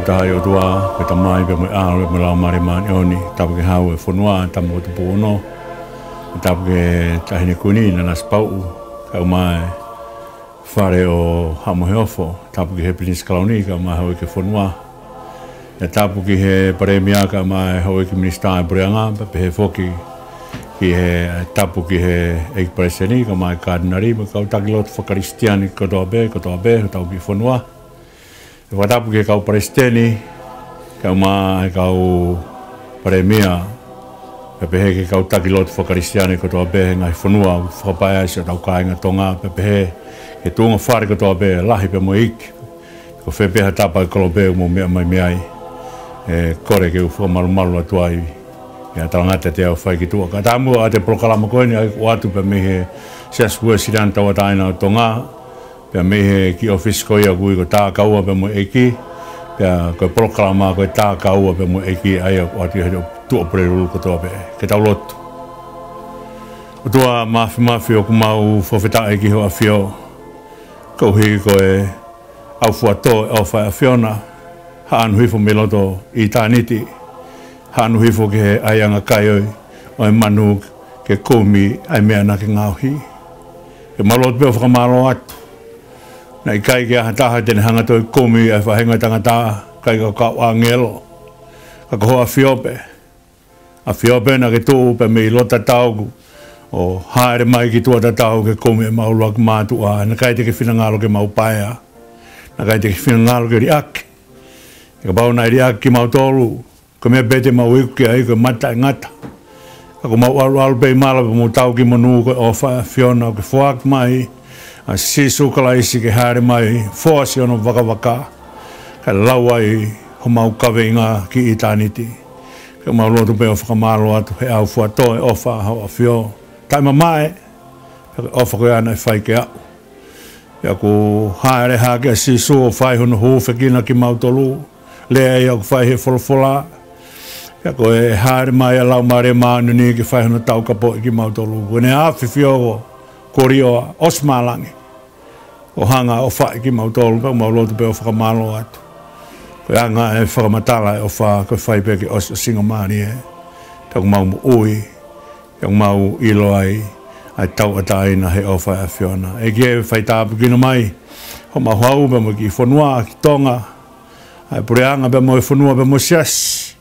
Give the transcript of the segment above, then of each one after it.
taha o tua pe tamai pe mo a me la mari man oni tapu ke hau e fonua tamu tu pono tapu ke tahine kuni na spau ka mai fare o hamoheofo tapu ke he Prince Kaloni ka mai hau ke fonua e tapu ki he premia ka mai hau ke minista breanga pe he foki ki he tapu ki he expresseni ka mai cardinari ka takilot fo kristiani ko to be tau ki fonua e watapu ke kau presteni kau mai kau premia pepe ke kau takilot fo kristiani ko to be ngai fonua fo paia se tau kai nga tonga pepe ke tunga fare ko to be lahi pe moik ko fepe hata pa ko be mo me mai ai e kore ke fo malu atuai ya talangata te au fai ki tu ka tamu ate proklama ko ni watu pe me he se sua sidanta wa taina tonga pe me he ki office ko ia gui ko ta kaua pe mo eki pe ko proklama ko ta kaua pe mo eki ai o ati he tu opere ko to pe ke tau lot o tua mafi o kumau fo feta eki ho afio ko hi ko e au fuato o fa afiona han hui fo meloto i taniti han hui fo ke ai anga kai o e manu ke komi ai me ana ke ngauhi e malot be fo malo atu na kai ke hata den hanga to komi e fa henga tangata kai ka angelo ka ko afiope na ke tu pe me lota tau o haere mai ki tu tau ke komi e maulu ak matu a na kai te ke fina ngalo ke mau paia na kai te ke fina ngalo ke riak ka bau na riak ki mau tolu ko me bete mau iku ai ko mata ngata ka mau alu pe mala mo tau ki monu ko ofa fiona ke fuak mai a sisu kala isi ke haere mai foasi ono waka ka lawai ho mau kawenga ki itaniti ka mau lotu pe ofa malo atu he au fuato e ofa ho afio taima mai ka ofa ko ana fai ke au ya ko haere ha ke sisu fai hono ho fekina ki mau tolu le ai o fai he folfola ya ko e haere mai lau mare manu ni ki fai hono tau kapo ki mau tolu ko ne afi fio korio osmalangi o hanga o fa ki mau tolu pa mau lotu pe o fa malo atu ko anga e fa matala o fa ko fai pe ki os singo mani e ta mau ui yang mau ilo ai tau atai na he o fa afiona e ke fai ta ki no mai ho ma hau be mo ki fonua ki tonga ai pureanga be mo fonua be mo sias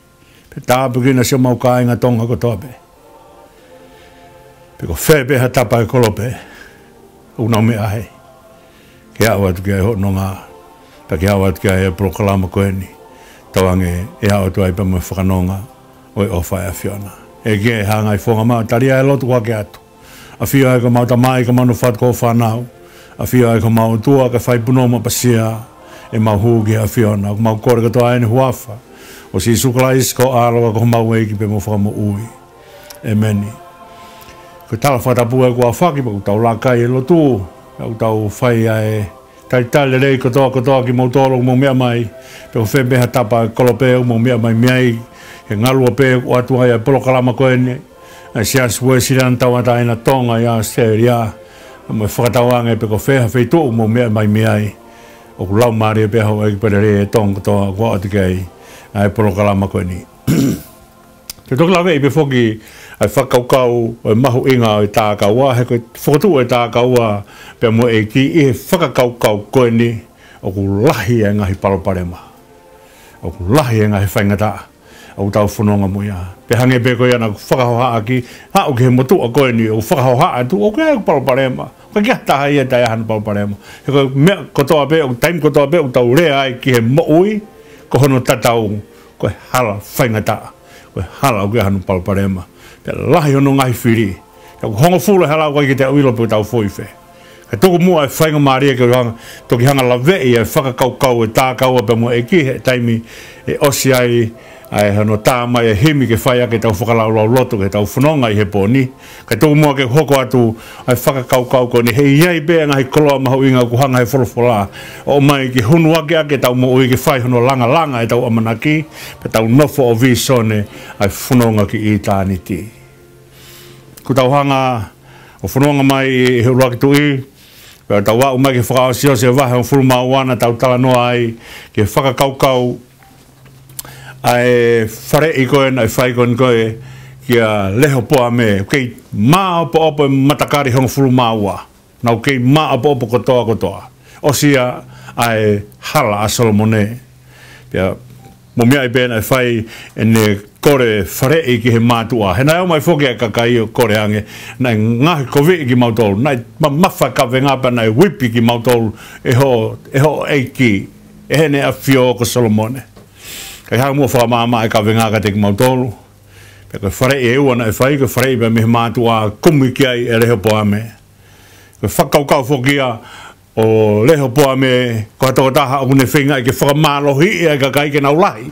pe ta ki na se mau kai nga tonga ko tobe pe ko fe be hata pa ko lope una me ai ke awat ke ho nonga pa ke awat ke proklama ko ni tawange e awat ai pa mo whanonga o fa afiona e ke hanga i fonga ma taria e lotu wa ke atu afia e ko mau tamai ko manu fat ko whanau afia e ko mau tua ka fai punoma pasia e mau hugi afiona ko mau kore ka toa ene huafa o si suklais ko alo ko mau e ki pe mo whamo ui e meni ko tala whatapu e kua whaki pa tau lakai e lotu au tau whai ai tai rei ko toa ki mau tolo mo mea mai pe o whembeha tapa kolopeo mo mea mai meai he ngalua pe o atu ai polo kalama ko ene ai sia sue siran tau ata ina tonga ia seria mo whakatawange pe ko wheha wheitu mo mea mai meai o lau maari pe hau e perere e tonga toa ko atu kei ai polo kalama ko ene te toki lawe i pe whoki ai whakaukau o mahu inga o tā kaua, he koe whakatu o tā kaua pe mo e ki i he whakakaukau koe ni o ku lahi e ngahi paloparema. O ku lahi e ngahi whaingata o tau whanonga mo ia. Pe hange pe koe ana whakahoha ki, ha o ke he motu o koe ni o whakahoha tu o ke paloparema. Koe kia taha ia tai ahana paloparema. He koe mea kotoa pe, o taim kotoa pe o tau rea ai ki he moui, ko hono tatau koe hala whaingata. Koe hala o ke hanu paloparema. Te lahi ono ngai whiri. Ka hongo fule halau kai ki te uilo pe tau foife. Ka toku mua e whainga maria ke hanga, toki hanga la vei e whakakaukau e tā kaua pe mua e ki he taimi e osi ai ai hano tā mai e himi ke whai ake tau whakalau lau loto ke tau whanonga i he pōni. Ka toku mua ke hoko atu ai whakakaukau ko ni he iai bea ngahi koloa mahu inga ku hanga he wholofola. O mai ki hunu ake tau mo ui ke whai hono langa e tau amanaki pe tau nofo o visone ai whanonga ki i tāniti. Ku tau hanga o whanonga mai he uraki tui, tau wau mai ke whakaosio se wahe o furu mauana tau tala noa ai ke whakakaukau ai fare i koe na fai kon koe kia leho poa me kei ma opo matakari hong fulu maua na kei ma opo kotoa o sia ai hala a Solomone pia mo mea i pēna fai ene kore fare i ki he mātua he nai o mai foke ka kai o kore ange nai ngahi kovi ki mautolu nai mawha ka vengapa nai wipi ki mautolu e ho eiki e hene a fio ko Solomone kai hanga mua whakamama e ka vengaka te ki mautolu pia koe fare i eua nai fai koe fare i pia me he mātua kumi ki ai e reho poa me koe whakaukau fokia o leho poa me ko hatoko taha o ne whenga i ke whakamalohi e ka kai ke nau lahi.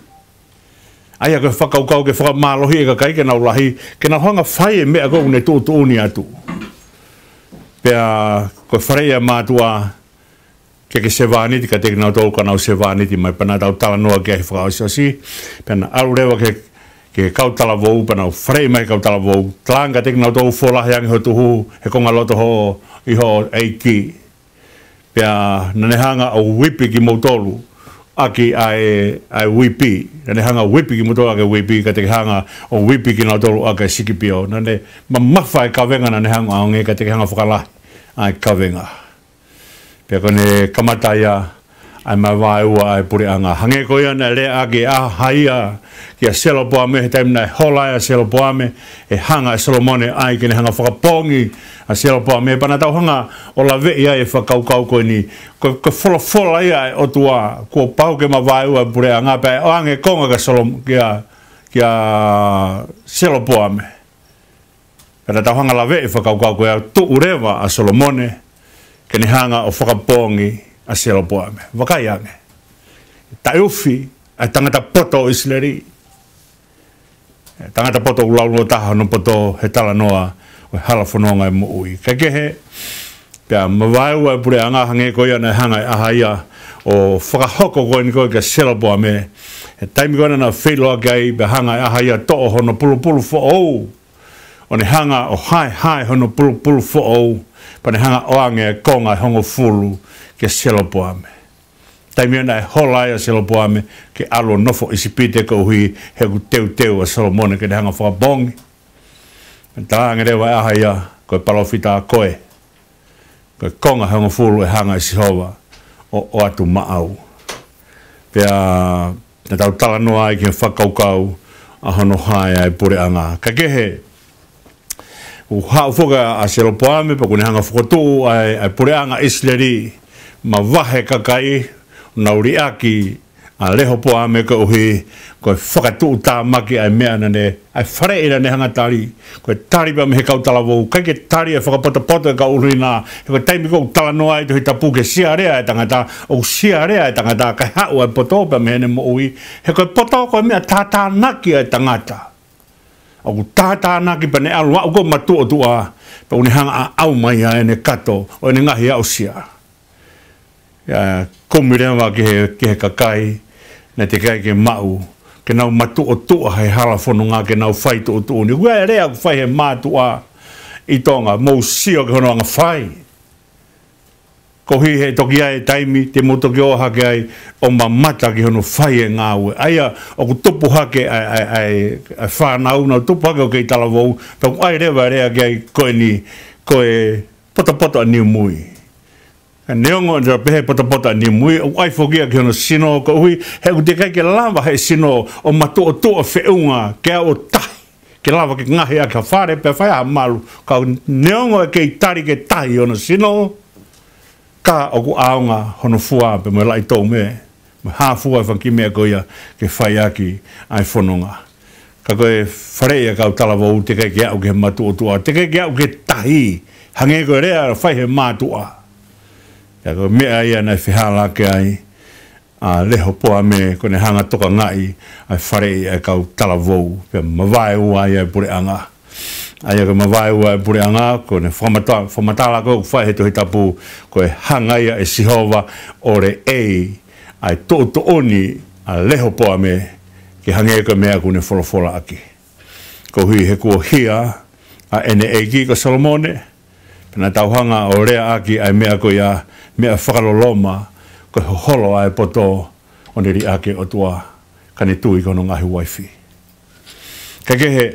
Aia ke whakaukau ke whakamalohi e ka kai ke nau lahi, ke nau hanga whai e mea ko une tūtu uni atu. Pea ko whareia mātua ke se vāniti ka teki nau tōu ka nau se vāniti mai pana tau tala noa ke ahi whakaosiosi. Pea na aru rewa ke kautala vou, pana wharei mai kautala vou. Tlanga teki nau tōu wholahi angi ho tuhu he konga loto ho iho eiki. Pea nanehanga o wipi ki motolu aki ai wipi nanehanga wipi ki motolu aki wipi ka te hanga o wipi ki motolu aki sikipio nane mamafa e kawenga nanehanga o nge ka te hanga whakalahi ai kawenga pea kone kamataya ai mawai ua ai puri anga hange koia na le aki a haia kia selo poa me he taimna holaya selo poa me e hanga e Solomone ai kene hanga whakapongi a selo poa me pana tau hanga o la vei ai e whakaukau koe ni ko whola ia e o tua ko pau ke mawai ua puri anga pe o ange konga ka kia selo poa me pana tau hanga la vei whakaukau koe a tu urewa a Solomone kene hanga o whakapongi a selo poa me wakai ange ta ufi ai tangata poto isleri tangata poto ulau taha no poto he tala noa o hala whanonga e mo ui kai kehe pia mawai ua pure anga hange koia na hanga e aha ia o whakahoko koe ni koe ka selo poa me he taimi koe na whiloa kai pia hanga e aha ia to'o hono pulu fo ou o ne hanga o hai hono pulu fo ou pa ne hanga o ange e konga e hongo fulu ke selo poa me taimia na e hola ia selo poa me ke alo nofo isipite ko hui he ku teu a Solomone ke ne hanga whakabongi ta ange rewa aha ia koe palofita koe koe konga hongo fulu e hanga isi hova o atu maau pea na tau tala noa ai ke whakaukau a hono hai ai pure anga ka kehe u hau foka a selo poa me pa kune hanga whakatu ai pure anga isleri ma wahe kakai nauri aki a leho poa me ka uhi koe whakatu tā maki ai mea nane ai whare ira ne hanga tari koe tari pa me he kautala wou kai ke tari e whakapoto e ka urina he koe taimi kou tala noa i tohi tapu ke siarea e tangata o siarea e tangata kai hau ai poto pa me hene mo ui he koe poto koe mea tātā naki ai tangata o tātā naki pa ne alu wau ko matu o tua pa une hanga au mai ai ne kato o ne ngahi au sia ya komirewa ke he kakai na te kai ke mau ke nau matu o tua hei hala whanunga ke nau whai tu o tua ni ua rea ku whai he mātua i tonga mou sio ke hono anga whai ko hi he toki ai taimi te motoki o hake ai o mamata ki hono whai e ngāue aia o ku tupu hake ai whanau na tupu hake o kei tala wou pa ku ai rewa rea ke ai koe ni koe poto a niu mui neongo nda pehe pota ni mui o ai fogia ke no sino ko hui he u te kai ke lava he sino o mato o to feunga ke o tai ke lava ke ngahi a ka fare pe fai a malu ka neongo ke tari ke tai o no sino ka o ku aunga hono fua pe mo lai to me ha fua fa ki me ko ia ke fai aki ai fononga ka ko fare ka tala vo te kai ke o ke mato o to te kai ke o ke tai hange ko rea fai he matua ya ko mea ia na whihala ke ai a leho poa me kone hanga toka ngai ai whare ai kau tala vou pe mawai ua ia pure anga ai ko mawai ua pure anga kone whamatala ko whai he tohi tapu koe hanga ia e sihova ore ai to oni a leho poa me ke hange ko mea kune wholofola aki ko hui he kua hia a ene eiki ko Solomone pena tauhanga o rea aki ai mea ko ia mea whakaloloma ko holo ai poto o neri ake o tua kani tui kono ngahi waifi. Kakehe,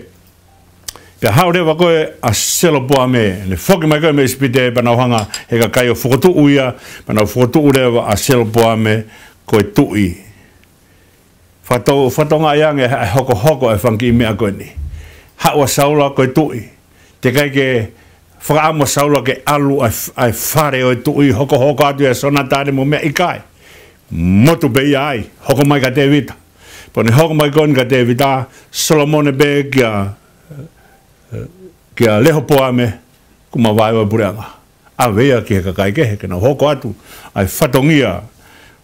pia haurewa koe a selo poa me, ne whoki mai koe me ispite panau hanga he ka kai o whokotu uia, panau whokotu urewa a selo poa me koe tui. Whatonga iange hoko hoko e whanki i mea koe ni. Haua saula koe tui. Te kai ke whakaamo saula ke alu ai whare o tui hoko hoko atu e sona tāre mo mea i kai. Motu pe ia ai, hoko mai ka te vita. Pone hoko mai koe ni ka te vita, Solomone be kia leho poa me, kuma vai o pureanga. A vea ki he ka kai kehe, kena hoko atu, ai whatongia,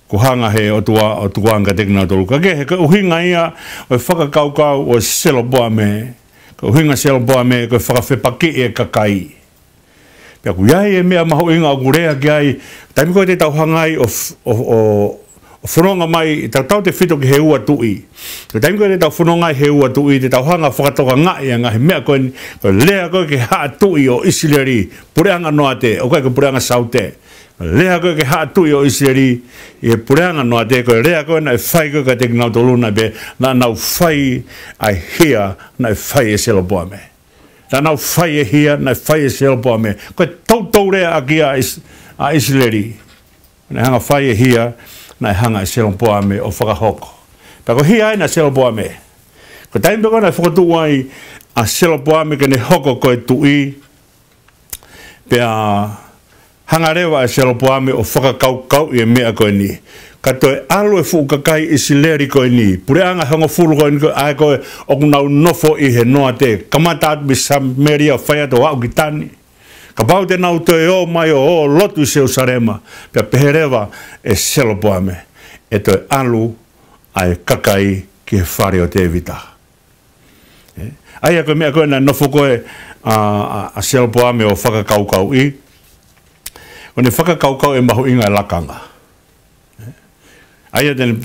ko hanga he o tuanga tekna tolu. Ka kehe, ka uhinga ia, o whakakaukau o selo poa me, ka uhinga selo poa me, ko whakawhepaki e ka kai. Pia ku iai e mea maho inga o kurea ki ai, taimi koe te tau hangai o whanonga mai, tau te whito ki he ua tui. Taimi koe te tau whanonga he ua tui, te tau hanga whakatoka ngai anga he mea koe, lea koe ke haa tui o Isileri, pureanga noa te, o koe ke pureanga saute. Lea koe ke haa tui o Isileri, i pureanga noa te, koe lea koe na e whai koe ka te kinau toluna be, na nau whai ai hea, na e whai e selo poa me. Na nau whai e hea, na e whai e selo poa me. Koe tau rea aki a Isileri. Na hanga whai e hea, na hanga e selo poa me o whakahoko. Pako hia ai na selo poa me. Ko taimpe koe na whakatu wai a selo poa me ke ne hoko koe tui. Pea hanga rewa e selo poa me o whakakaukau i e mea koe ni. Katoe alu e fukakai Isileri koe ni. Pureanga hongo fulu koe ni koe ai koe o kunau nofo i he noa te. Kamata atu bi Samaria whaiato wau ki tani. Ka pau te nau toi o mai o lotu i Jerusalema, pia peherewa e selo poa me, e toi alu ai kakai ki he whare o te vita. Aia koe mea koe na nofo koe a selo poa me o whakakaukau i, o ne whakakaukau e mahu inga e lakanga. Aia tene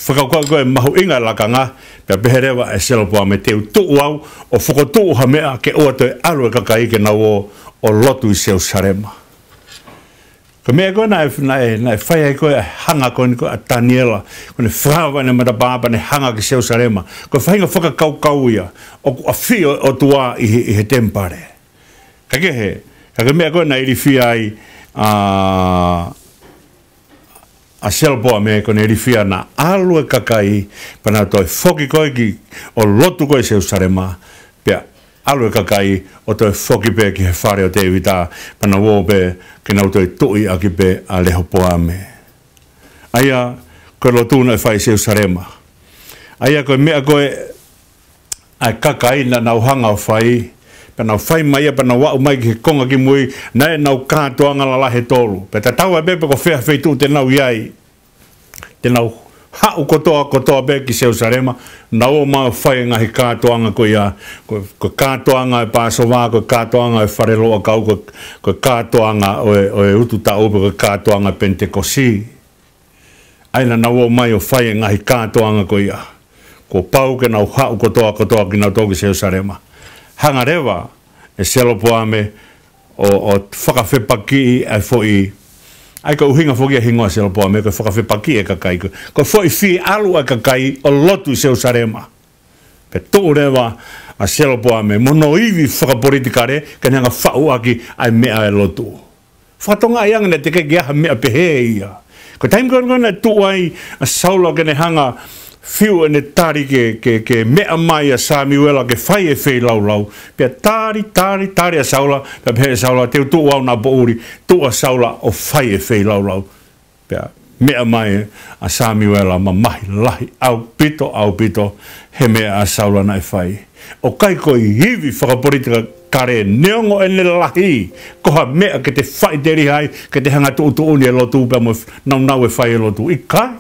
whakaukau koe mahu inga e lakanga, pia peherewa e selo poa me teu tuu au, o whakotuu ha mea ke oa toi alu e kakai ke nau o lotu i Jerusalema. Ka mea koe na e whai koe hanga koe ni koe a Daniela, koe ne whawa ne matapapa ne hanga ki Jerusalema, koe whainga whakakaukau ia, o a whi o tua i he tempare. Ka kehe, ka mea koe na iri whi ai a selpoa me koe ne iri whi na alu e kakai, pana toi whoki koe ki o lotu koe Jerusalema, pia alu e kakai o toi whoki pe ki he whare o te wita pana wō pe ke nau toi tui a ki pe a leho poa me. Aia koe lo tūna e whai Jerusalema. Aia koe mea koe ai kakai na nau hanga o whai, pe nau whai mai e pana wau mai ki he konga ki mui, na e nau kātoanga la lahe tolu. Pe ta tau e bepe ko whea whaitu te nau iai, te nau hau kotoa be ki Jerusalema, na o maa whai ngahi kātoanga ko ia, ko kātoanga e Pasova, ko kātoanga e Whareloa kau, ko kātoanga o e utu taupe, ko kātoanga Pentekosi. Aina na o mai o whai ngahi kātoanga ko ia, ko pau ke nau hau kotoa ki nau toki Jerusalema. Hanga rewa e selopoa me o whakawhepaki ai fwoi, ai ka uhinga whoki a hingoa selopoa me, ko whakawhepaki e kakai, ko fwoi whi alu a kakai o lotu Jerusalema. Pe tō rewa a selopoa me, mono iwi whakapolitikare, ka nanga whau aki ai mea e lotu. Whatonga ianga ne te kei aha mea pehe ia. Ko taim kona tu ai a saula ke ne hanga fiu e ne tari ke mea mai a Samuela ke whai e whei lau. Pea tari a saula, pea pehe saula, teo tu au na pouri, tu a saula o whai e whei lau. Pea mea mai a Samuela ma mahi lahi au pito, he mea a saula na e whai. O kai koi hivi whakapolitika kare neongo e ne lahi, koha mea ke te whai teri hai, ke te hanga tu uni e lotu, pea mo nau e whai e lotu. I kai,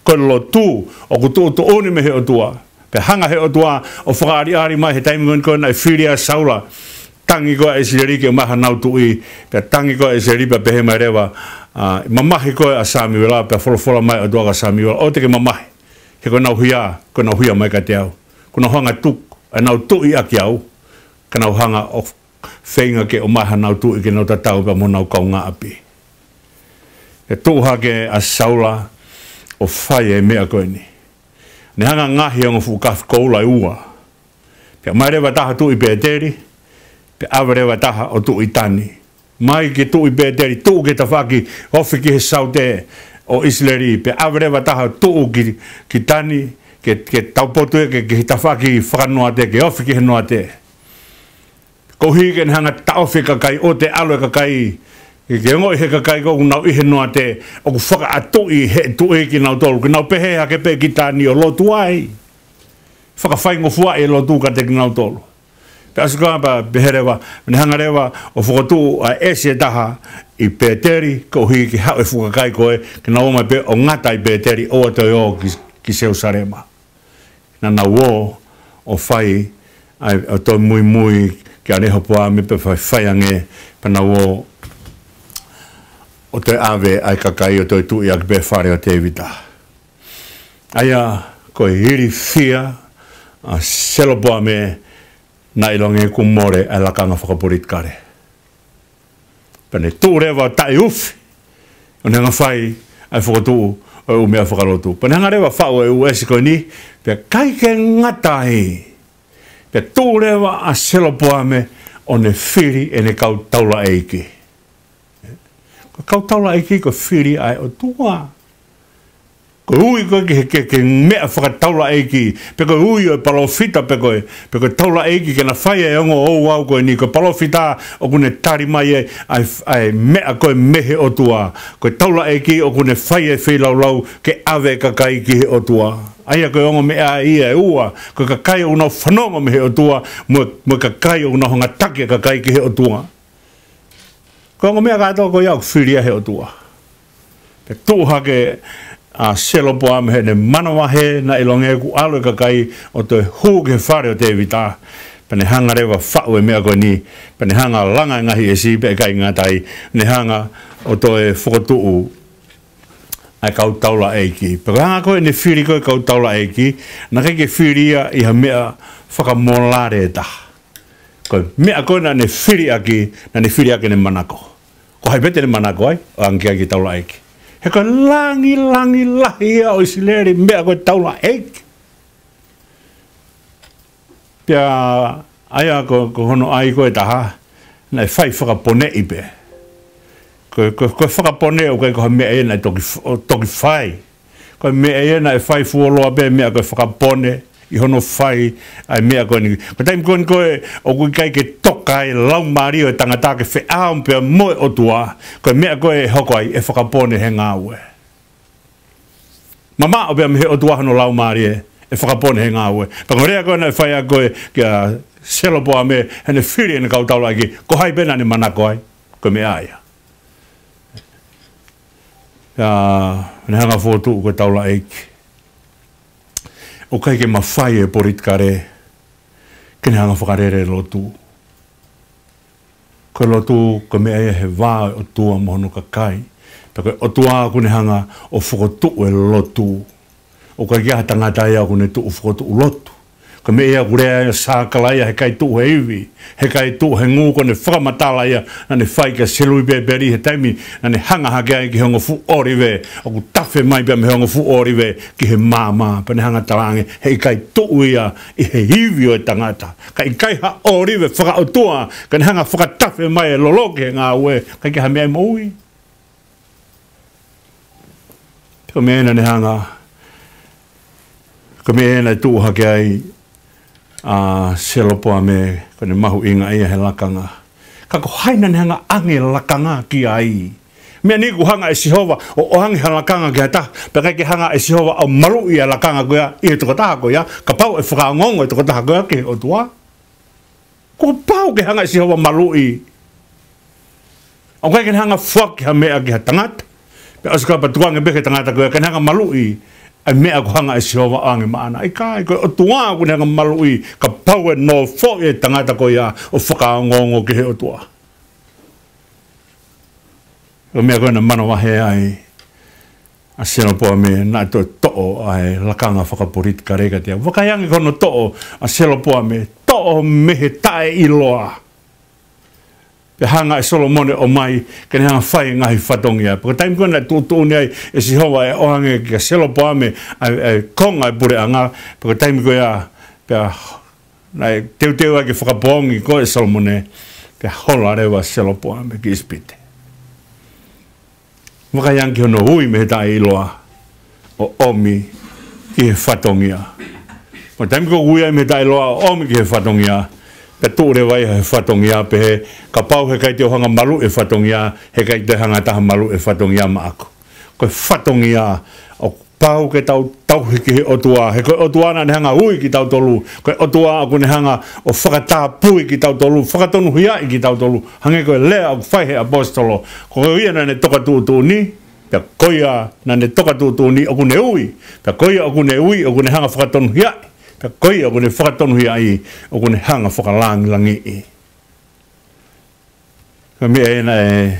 ko lotu, o ku tu uni me he o tua. Pea hanga he o tua, o whakaari mai he taimi koe na e whiria saula, tangi koe e sireri ke maha nau tui, pea tangi koe e sireri pea pehe mai rewa, mamahi koe a Samuela, pea wholofola mai o tua ka Samuela, o te ke mamahi, he koe nau huia mai ka te au, ko nau hanga tuk, e nau tui aki au, ka nau hanga o whainga ke o maha nau tui ke nau tatau pea mo nau kaunga api. E tuha ke a saula o whai e mea koe ni. ne hanga ngahi o fu ka koula ua pe mai rewa taha tu i Peteri pe awa rewa taha o tu i tani mai ke tu i Peteri tu ke tawhaki ofi ki he saute o Isleri pe awa rewa taha tu ki tani ke taupotu e ke tawhaki whakanoa te ke ofi ki he noa te ko hige ne hanga taofi kakai o te alo kakai ke ngoi he kakai ko nau i he noa te o ku whaka atu i he tu e ki nau tolu ki nau pehe hake pe ki tani o lotu ai whaka whaingo fua e lotu ka te ki nau tolu pe asu kama pa peherewa ne hanga rewa o whakatu a ese taha i Peteri ko hige ki hau e whakakai koe ki nau mai pe o ngata i Peteri o atoi o ki Seusarema na nau o whai o toi mui mui ki areho poa me pe whai ange pa nau o te ave ai kakai o toi tui ak be whare o te evita. Aia koe hiri fia a selopoa me na ilonge kumore ai lakanga whakapurit kare. Pane tū rewa tai ufi o nenga whai ai whakatu o umea whakalotu. Pane hanga rewa whao e uesi koe ni pe kai ke ngatai pe tū rewa a selopoa me o ne whiri e ne kau taula eiki. Kau taula eiki ko whiri ai o tua. Ko ui koe ke mea whakataula eiki. Pe koe ui o palofita pe koe taula eiki ke na whai e ongo o au koe ni. Koe palofita o kune tari mai e ai mea koe mehe o tua. Koe taula eiki o kune whai e whilau lau ke ave kakai ki he o tua. Aia koe ongo mea ia e ua. Koe kakai o unau whanonga mehe o tua. Mo kakai o unau honga take kakai ki he o tua. Ko ngo mea katoa ko iau whiria he o tua. Pe tūha ke a selopoa me he ne manawahe na ilonge ku alo e kakai o te hū ke whare o te evita. Pe ne hanga rewa whau e mea koe ni. Pe ne hanga langa ngahi e si pe kai ngatai. Ne hanga o toe whakatuu ai kau taula eiki. Pe hanga koe ne whiri koe kau taula eiki. Na kei ke whiria i ha mea whakamolare e taha. Koe mea koe na ne whiri aki ne manako. Ko hai pete ne manako ai, o angia ki taula eiki. He koe langi lahi o Isileri mea koe taula eiki. Pia aia ko hono ai koe taha, na e whai whakapone i pe. Koe whakapone o koe koe mea e na toki whai. Koe mea e na e whai fuoloa pe mea koe whakapone. I hono whai ai mea koe ni. Ko taim koe koe o kui kai ke toka e lau mario e tangata ke whe aompea moe o tua. Koe mea koe e hoko ai e whakapone he ngā ue. Mama o pia me he o tua hano lau mario e whakapone he ngā ue. Pako rea koe na e whai a koe kia selopoa me hene whiri ene kau taula ki. Ko hai pena ne manako ai. Koe mea aia. Ne hanga fōtu koe taula eiki. O kai ke mawhai e porit kare, kene hanga whakarere lotu. Koe lotu, koe mea e he wā o tua mohono ka kai. Koe o tua kune hanga o whakotu e lotu. O kai kia tangata ea kune tu o whakotu lotu. Koe mea kurea e sākala ia he kai tu he iwi. He kai tu he ngū kone whakamatala ia na ne whai ka selui beberi he taimi na ne hanga hake ai ki hongo fu oriwe. O ku tawhe mai pia me hongo fu oriwe ki he māma. Pa ne hanga talange he kai tu ia i he iwi o e tangata. Ka i kai ha oriwe whakaotua ka ne hanga whakatawhe mai e loloke he ngā ue. Kai ki ha mea moui. Ko mea ne hanga. Ko mea ne tu hake ai. Selopoa me kone mahu inga ia he lakanga. Kako haina ni hanga ange lakanga ki ai. Mea ni ku hanga e Sihova o hangi ha lakanga ki hata. Peka ki hanga e Sihova au maru ia lakanga koia i he tukotaha koia. Ka pau e whakaongongo e tukotaha koia ki o tua. Ko pau ki hanga e Sihova maru i. Au kai ki hanga fuak ki ha mea ki ha tangata. Pe asuka pa tuange beke tangata koia ki hanga maru i. Ai mea ko hanga e Sihova ange maana. Ai kai koe o tua ko hanga malui ka pau e no fo e tangata ko ia o whakaongongo ki he o tua. Ko mea koe na mana wahe ai a Selopoa me na to to'o ai lakanga whakaporit ka reka tia. Wakaiangi kono to'o a Selopoa me to'o mehe tae iloa. pe hanga e Solomone o mai ke ne hanga fai ngahi whatongia pe taim kona tu nei e si hoa e ohange ke selo poame konga e pure anga pe taim ko ya pe nai teu ake whakapongi ko e Solomone pe hola rewa selo poame ki ispite waka yanki hono hui me ta iloa o omi ki he whatongia o taim ko hui me ta iloa o omi ki he whatongia pe tūre wai he whatongia pe he ka pau he kai te ohanga malu e whatongia he kai te hanga taha malu e whatongia ma ako koe whatongia o pau ke tau hiki he otua he koe otua na ne hanga ui ki tau tolu koe otua aku ne hanga o whakatā pui ki tau tolu whakatonu hiai ki tau tolu hange koe lea au whai he apostolo koe ia na ne toka tūtū ni pe koia na ne toka tūtū ni oku ne ui pe koia oku ne ui oku ne hanga whakatonu hiai ka koi o ne whakatonu hi ai o ne hanga whakalangi i. Ka mea ena e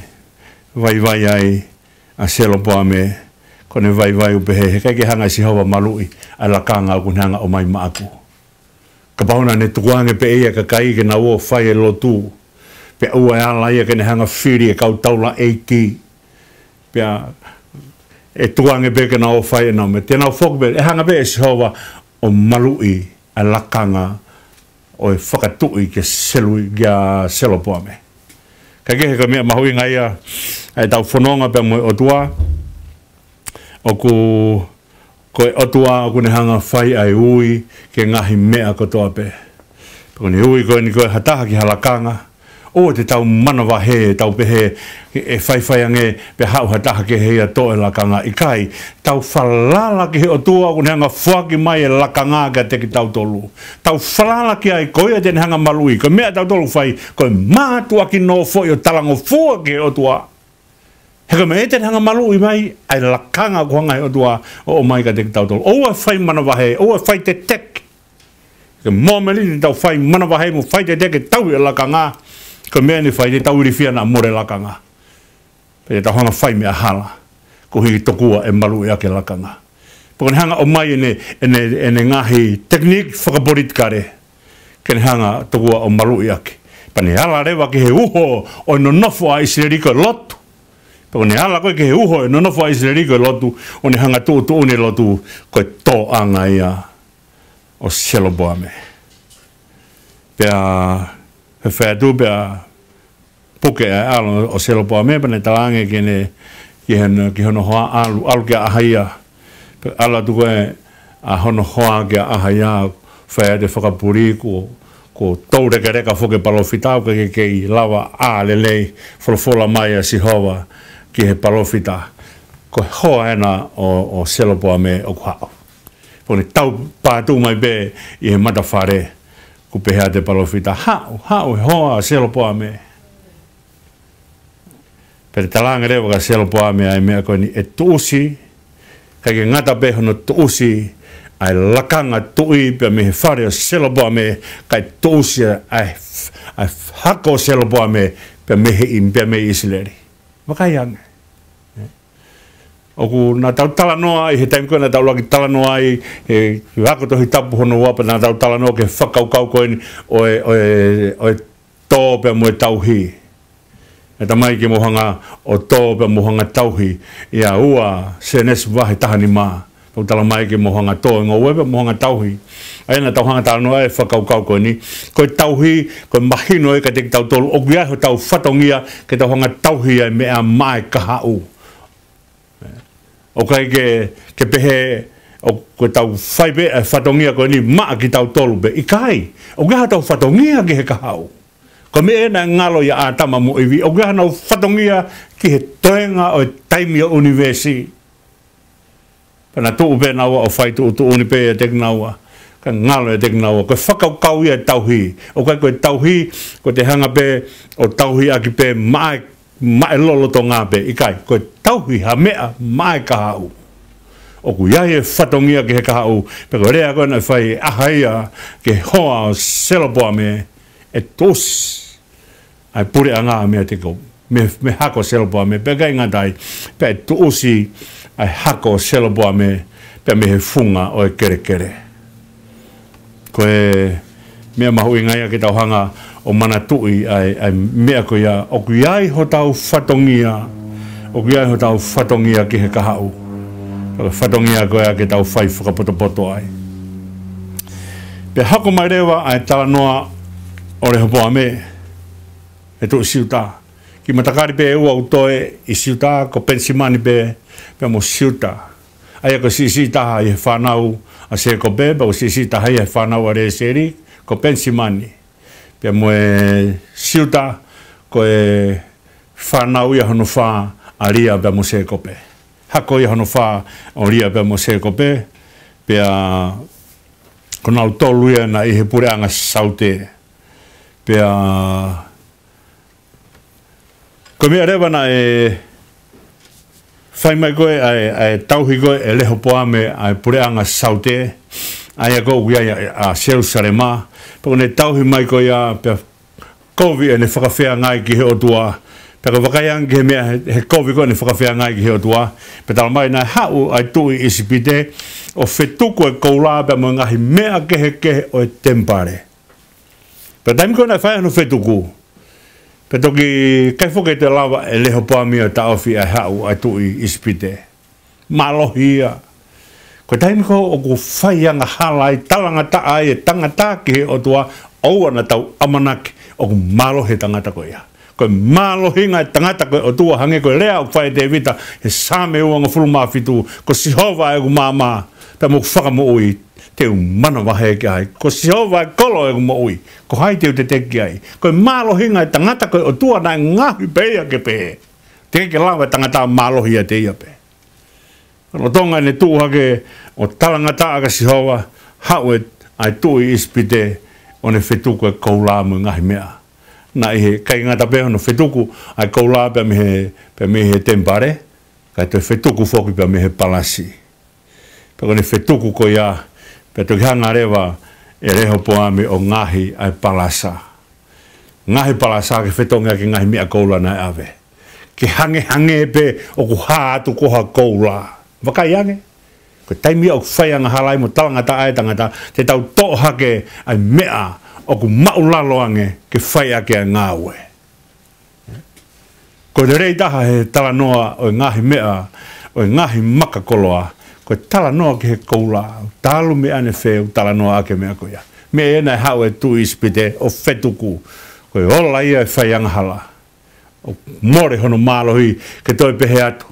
vai ai a selo poa me ko ne vai upehe he kai ke hanga si hawa malui a lakanga o hanga o mai maaku. Ka pauna ne tukuange pe ia ka kai ke na ua whai e lotu pe ua e ala ia ke ne hanga whiri e kau taula eiki pe e tukuange pe ke na ua whai e na me tēnā whokbe e hanga pe e si hawa o malui a lakanga o e whakatui ke selui kia selo poa me. Ka kehe ka mea mahui ngai a tau whanonga pe moe otua o ko e otua o kune hanga whai ai ui ke ngahi mea kotoa pe. Ko ne ui koe ni koe hataha ki halakanga o te tau manawa he tau pehe e whai ange pe hau hataha ke hea to e lakanga i kai tau whalala ki he o tua kune hanga whaki mai e lakanga ka te ki tau tolu tau whalala ki ai koe te hanga malui ko mea tau tolu whai koe mātua ki no fo i o talango fua ki he o tua he ko mea te hanga malui mai ai lakanga ko hanga he o tua o mai ka te ki tau tolu o a whai manawa he o a whai te tek ke mō melini tau whai manawa he mo whai te tek e tau i lakanga ko mea ni whai te tau rifia na more lakanga. Pe te hanga whai mea hala. Ko hiki tokua e malu e ake lakanga. Poko ni hanga o mai ene ngahi teknik whakaporit kare. Ke ni hanga tokua o malu e ake. Pa ni hala rewa ki he uho o no nofo a Israeliko lotu. Poko ni hala koe ki he uho o no nofo a Israeliko lotu. O ni hanga tu une lotu koe tō anga ia o Seloboame. Pea he whētu pia puke ai alo o Seloboame pane talange ki hono hoa alu kia ahaia pe ala tu koe a hono hoa kia ahaia whēte whakapuri ko tau reka whoke palofitau ke kei lawa a lelei wholofola mai a si hoa ki he palofita ko hoa ena o Seloboame o kuhao pone tau pātu mai be i he matawhare ku pehea te palofita hau e hoa Seloboame pere talanga rewa ka Seloboame ai mea koe ni e tuusi kai ke ngata pe hono tuusi ai lakanga tui pe me he whare o Seloboame kai tuusi ai hako Seloboame pe me he pe me Israeli wakai ange oku na tau talanoa ai he taim koe na tau laki talanoa ai he hako tohi tapu hono wapa na tau talanoa ke whakaukau koe o e tō pe mo e tauhi e tamai ke mohanga o tō pe mohanga tauhi ia ua se nes wahe tahani maa tau talamai ke mohanga tō ngā uepe mohanga tauhi aina tau hanga talanoa e whakaukau koe ni koe tauhi koe mahino e ka te tau tolu oku ia ho tau whatongia ke tau hanga tauhi ai mea mai kahau o kai ke pehe o ko tau whai be whatongia ko ni maa ki tau tolu be i kai o kia tau whatongia ki he kahau ko me ena ngalo ia atama mo iwi o kia nau whatongia ki he toenga o taimi o universi pana tuu pe naua o whai tuu unipe e tek naua ka ngalo e tek naua ko whakaukau ia tauhi o kai koe tauhi ko te hanga pe o tauhi aki pe mai lolo to ngā pe i kai koe tauhi ha mea mai kahau o ku iai e whatongia ki he kahau pe ko rea koe na whai ahaia ke hoa o Seloboame e tos ai pure a ngā mea te ko me hako Seloboame pe kai ngatai pe e tosi ai hako Seloboame pe me he funga o e kere koe mea mahui ngai ki tau hanga o mana tui ai mea ko ia o ku iai ho tau whatongia o ku iai ho tau whatongia ki he kahau whatongia ko ia ke tau whai whakapoto ai pe hako mai rewa ai tala noa o re hopoa me e tu siuta ki matakari pe ua utoe i siuta ko pensimani pe mo siuta ai ko sisi taha i whanau a se ko pe o sisi taha i whanau a re seri ko pensimani pe mo e siuta ko e whanau i hono wha a ria pe mo se ko pe hako i hono wha o ria pe mo se ko pe a ko nau tolu ia na i he pureanga saute pe a ko mea rewa na e whai mai koe ai tauhi koe e leho poame ai pureanga saute ai a ko uia a Jerusalema pako ne tauhi mai koe a pe kovi e ne whakawhea ngai ki he otua pe ko wakaiang ki he mea he kovi koe ne whakawhea ngai ki he otua pe tala mai na hau ai tui isipite o whetuko e koula pe mo ngahi mea kehe o e tempare pe taimi koe na whai anu whetuku pe toki kai whoke te lawa e leho pāmia ta ofi ai hau ai tui ispite. Malohia. Ko taimi ko o ku whaianga halai talanga ta ai e tangata ki he o tua auana tau amanaki o ku malohe tangata ko ia. Ko malohinga e tangata ko o tua hange ko lea o whai te vita he same uanga fuluma fitu ko sihova e ku mama pe mo whakamo ui te mana wahe ki ai. Ko sihova e kolo e ku mo ui. Ko hai te te teki ai. Ko malohinga e tangata ko o tua na ngahi pea ke pe. Te ke lawa tangata malohi a te ia pe. Kono tonga ne tūhake o talangata aga sihova hau e ai tui ispite o ne whetuku e koulā mo ngahi mea. Na i he kai ngata pe no whetuku ai koulā pe me he tempare. Kai te whetuku whoki pe me he palasi. Pe kone whetuku ko ia pe toki hanga rewa e reho poame o ngahi ai palasa. Ngahi palasa ke whetonga ke ngahi mea koula nai ave. Ke hange pe o ku hātu koha koula. Wakai ange. Ko taimi au whaianga halai mo talangata ai tangata te tau tohake ai mea o ku maulalo ange ke whaiake a ngāwe. Ko te rei taha he tala noa o ngahi mea o ngahi makakoloa ko tala noa ke he koula. Talu me ane wheu tala noa ake mea ko ia. Me ena hau e tu ispite o whetuku. Ko e ola ia e whaianga hala. O more hono mālohi ke toi pehe atu.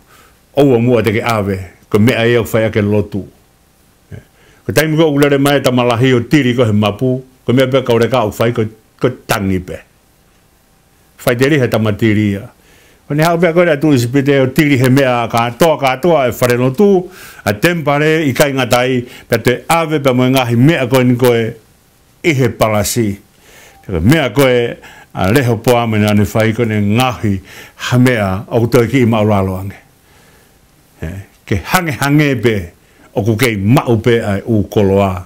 Oua mua te ke awe. Ko mea e o whaiake lotu. Ko taimi ko ulere mai ta malahi o tiri ko he mapu. Ko mea pe kaureka o whai ko tangi pe. Whai te rihe tamatiri ia. Ko ne hau pia koe tu ispite o tiri he mea katoa e whareno tu. A tempare i kai ngatai. Pea te awe pe mo ngahi mea koe ni koe ihe palasi. Mea koe a leho poame na ne whai koe ne ngahi ha mea o kutoi ki i mauralo ange. Ke hange pe o ku kei mau pe ai u koloa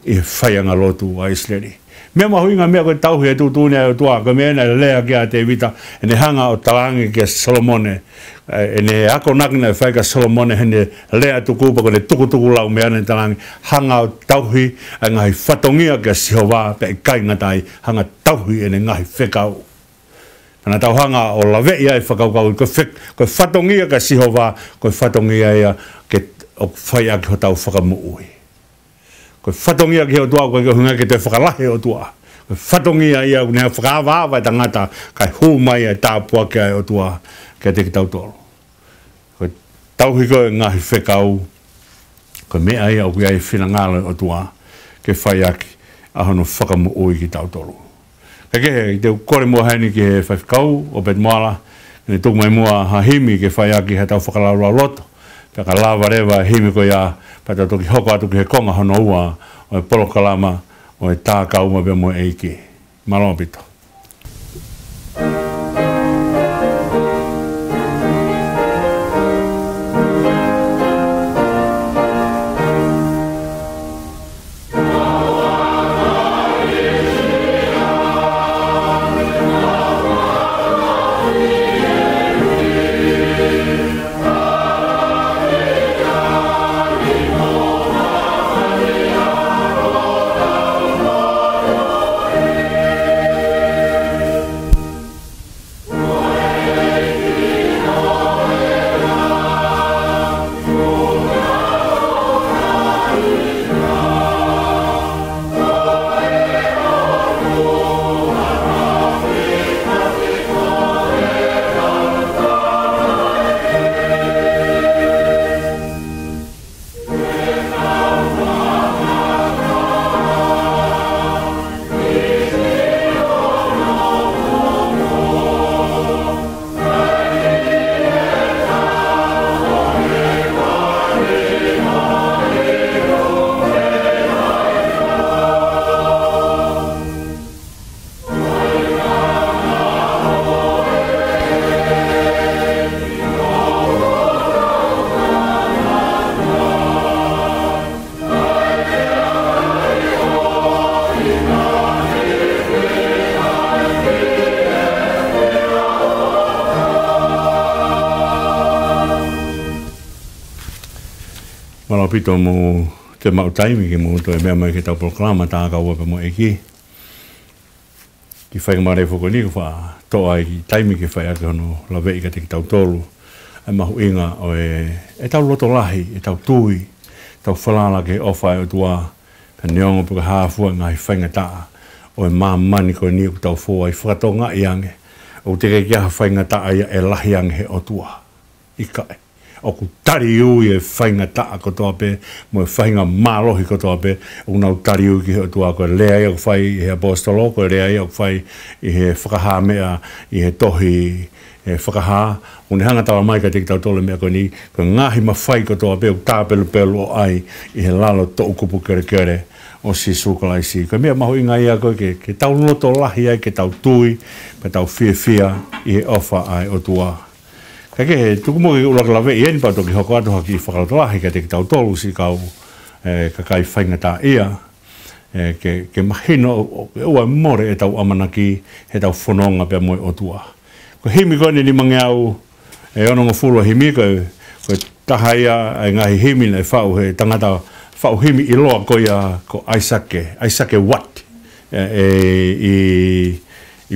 i whaianga lotu a Isleri. Mea mahuinga mea koe tauhi e tūtūne o tua, ko mea na lea kia te vita, e ne hanga o talangi kia Solomone, e ne ako nakina e whaika Solomone, he ne lea tukupa ko ne tukutuku lau mea ne talangi, hanga o tauhi e ngahi whatongia kia Sihova, pe e kai ngatai, hanga tauhi e ne ngahi whekau. Pana tau hanga o lawe ia e whakaukau, ko whatongia kia Sihova, ko whatongia ia ke o whaia ki ho tau whakamuui. Ko whatongia ki ho tua, ko hunga ke te whakalahe o tua. Ko whatongia ia, ko neha whakawāwa e tangata, kai hū mai e tāpua ki ai o tua, kia te ki tau toro. Ko tauhi koe ngahi whekau, ko mea ia o ki ai whinangāle o tua, ke whaiaki, ahono whakamuui ki tau toro. Ka kehe, te kore mua haini ki he whaifikau, o pet moala, ne tuk mai mua hahimi ke whaiaki he tau whakalaurua loto. Peka lava rewa himi ko ia pata toki hoko atu ki he konga hono ua o e polo kalama o e tāka uma pe mo eiki. Maloma pito. pito mo te mau taimi ki mo to e mea mai ki tau proklama tā ka ua pe mo eki. Ki whai mare foko ni ko wha to ai ki taimi ki whai ake hono la vei ka te ki tau tolu. E mahu inga o e tau loto lahi, e tau tui, tau whalala ke ofa e o tua ka neongo puka hāfua ngai whainga taa o e māmani ko ni ku tau fōa i whakatonga i ange. O te kei kia whainga taa ia e lahi ange he o tua. Ika e. O ku tari ui e whainga taa kotoa pe, mo e whainga mālohi kotoa pe, o nau tari ui ki he o tua ko lea ia ku whai i he apostolo, ko lea ia ku whai i he whakahā mea, i he tohi e whakahā, o ne hanga tawa mai ka te ki tau tole mea ko ni, ko ngahi ma whai kotoa pe, o tā pelu pelu o ai, i he lalo to ukupu kere kere, o si sukalaisi. Ko mea mahu inga ia koe ke tau loto lahi ai, ke tau tui, ke tau fia i he ofa ai o tua. Ka ke tuku mo ki ulaka lawe i eni pa toki hoko atu haki i whakaloto lahi ka te ki tau tolu si kau ka kai whainga tā ia ke mahino e ua more e tau amanaki he tau whanonga pia moe o tua. Ko himi kone ni mange au e onongo fulu himi ko taha ia e ngahi himi na e whau he tangata whau himi i loa ko ia ko Aisake Watt i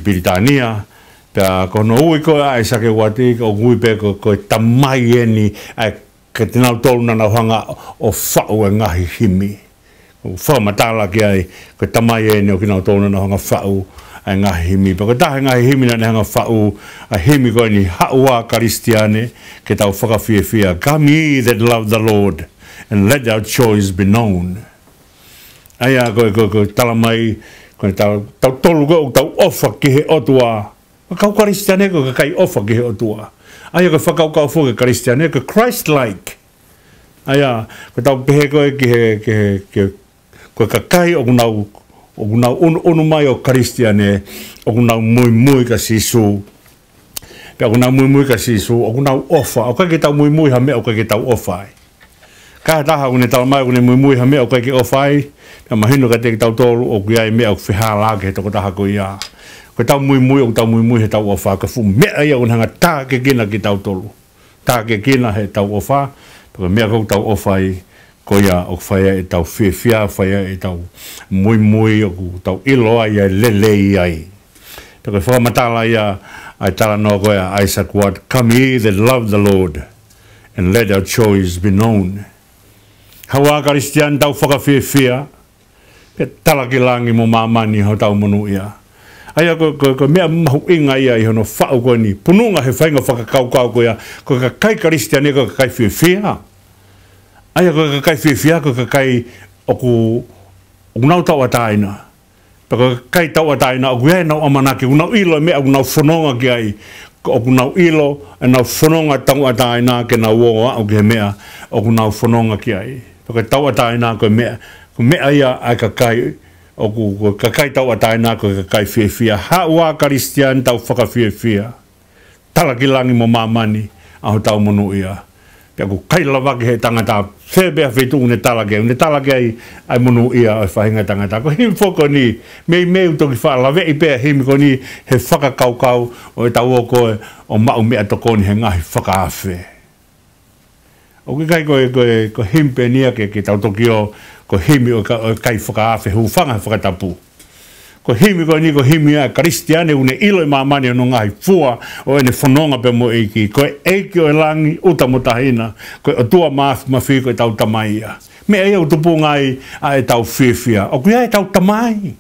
Piritania. Pea kono ui koe Aisake Wati, o ngui pe koe tamai eni, ke tinau tolu nana hanga o whau e ngahi himi. Whau matala ki ai, koe tamai eni o kinau tolu nana hanga whau e ngahi himi. Pea koe tahe ngahi himi nana hanga whau a himi koe ni haua karistiane, ke tau whakawhiawhia. Come ye that love the Lord, and let our choice be known. Aia koe tala mai, koe tau tolu koe, tau ofa ki he otua, kau karistiane ko kai ofa ki he o tua. Aia ko whakau fo ke karistiane ko Christ-like. Aia ko tau pehe koe ko ka kai o kunau unu mai o karistiane o kunau mui ka sisu. Pea kunau mui ka sisu o kunau ofa. O kai ke tau mui ha mea o kai ke tau ofa ai. Ka taha kune tau mai kune mui ha mea o kai ke ofa ai. Pea mahino ka te tau tolu o kuiai mea o whiha lage he toko taha ko ia. Ko tau mui o tau mui he tau ofa ka fu mea ia un hanga tā ke kina ki tau tolu. Tā ke kina he tau ofa, paka mea kau tau ofa i ko ia o whaia e tau whiawhia, whaia e tau mui o ku tau iloa ia lele ai. Paka whakamatala ia ai tala no ko ia Isaac Watt, come ye that love the Lord and let our choice be known. Hawa karistian tau whakawhiawhia, pe tala ki langi mo mamani ho tau monu ia. Aia ko mea mahu inga ia i hono whau koe ni. Pununga he whainga whakakaukau koe ia. Ko ka kai karistiane ko ka kai whiawhia. Aia ko ka kai whiawhia ko ka kai oku nau tau ataina. Pa ko kai tau ataina oku ia nau amanaki. Oku nau ilo e mea oku nau whanonga ki ai. Oku nau ilo e nau whanonga tau ataina ke nau oa o ki he mea oku nau whanonga ki ai. Pa ko tau ataina ko mea ia ai ka kai o ku kakai tau ataina ko kakai whiawhia. Haua karistian tau whakawhiawhia. Tala ki langi mo mamani aho tau monu ia. Pea ku kai lawaki he tangata whebea whetungu ne talake. Ne talake ai monu ia o whahinga tangata. Ko him whoko ni mei meu toki whaalawe i pea him ko ni he whakakaukau o e tau o koe o mau mea toko ni he ngahi whakawhe. O ki kai ko him pe nia ke tau toki o ko himi o kai whakaafe hufanga whakatapu. Ko himi ko ni ko himi a karistiane une ilo i mamani o ngai fua o ene whanonga pe mo eiki. Ko eiki o langi uta mutahina. Ko o tua maafi mawhi ko e tau tamai ia. Me e au tupu ngai a e tau whiawhia. O kuia e tau tamai.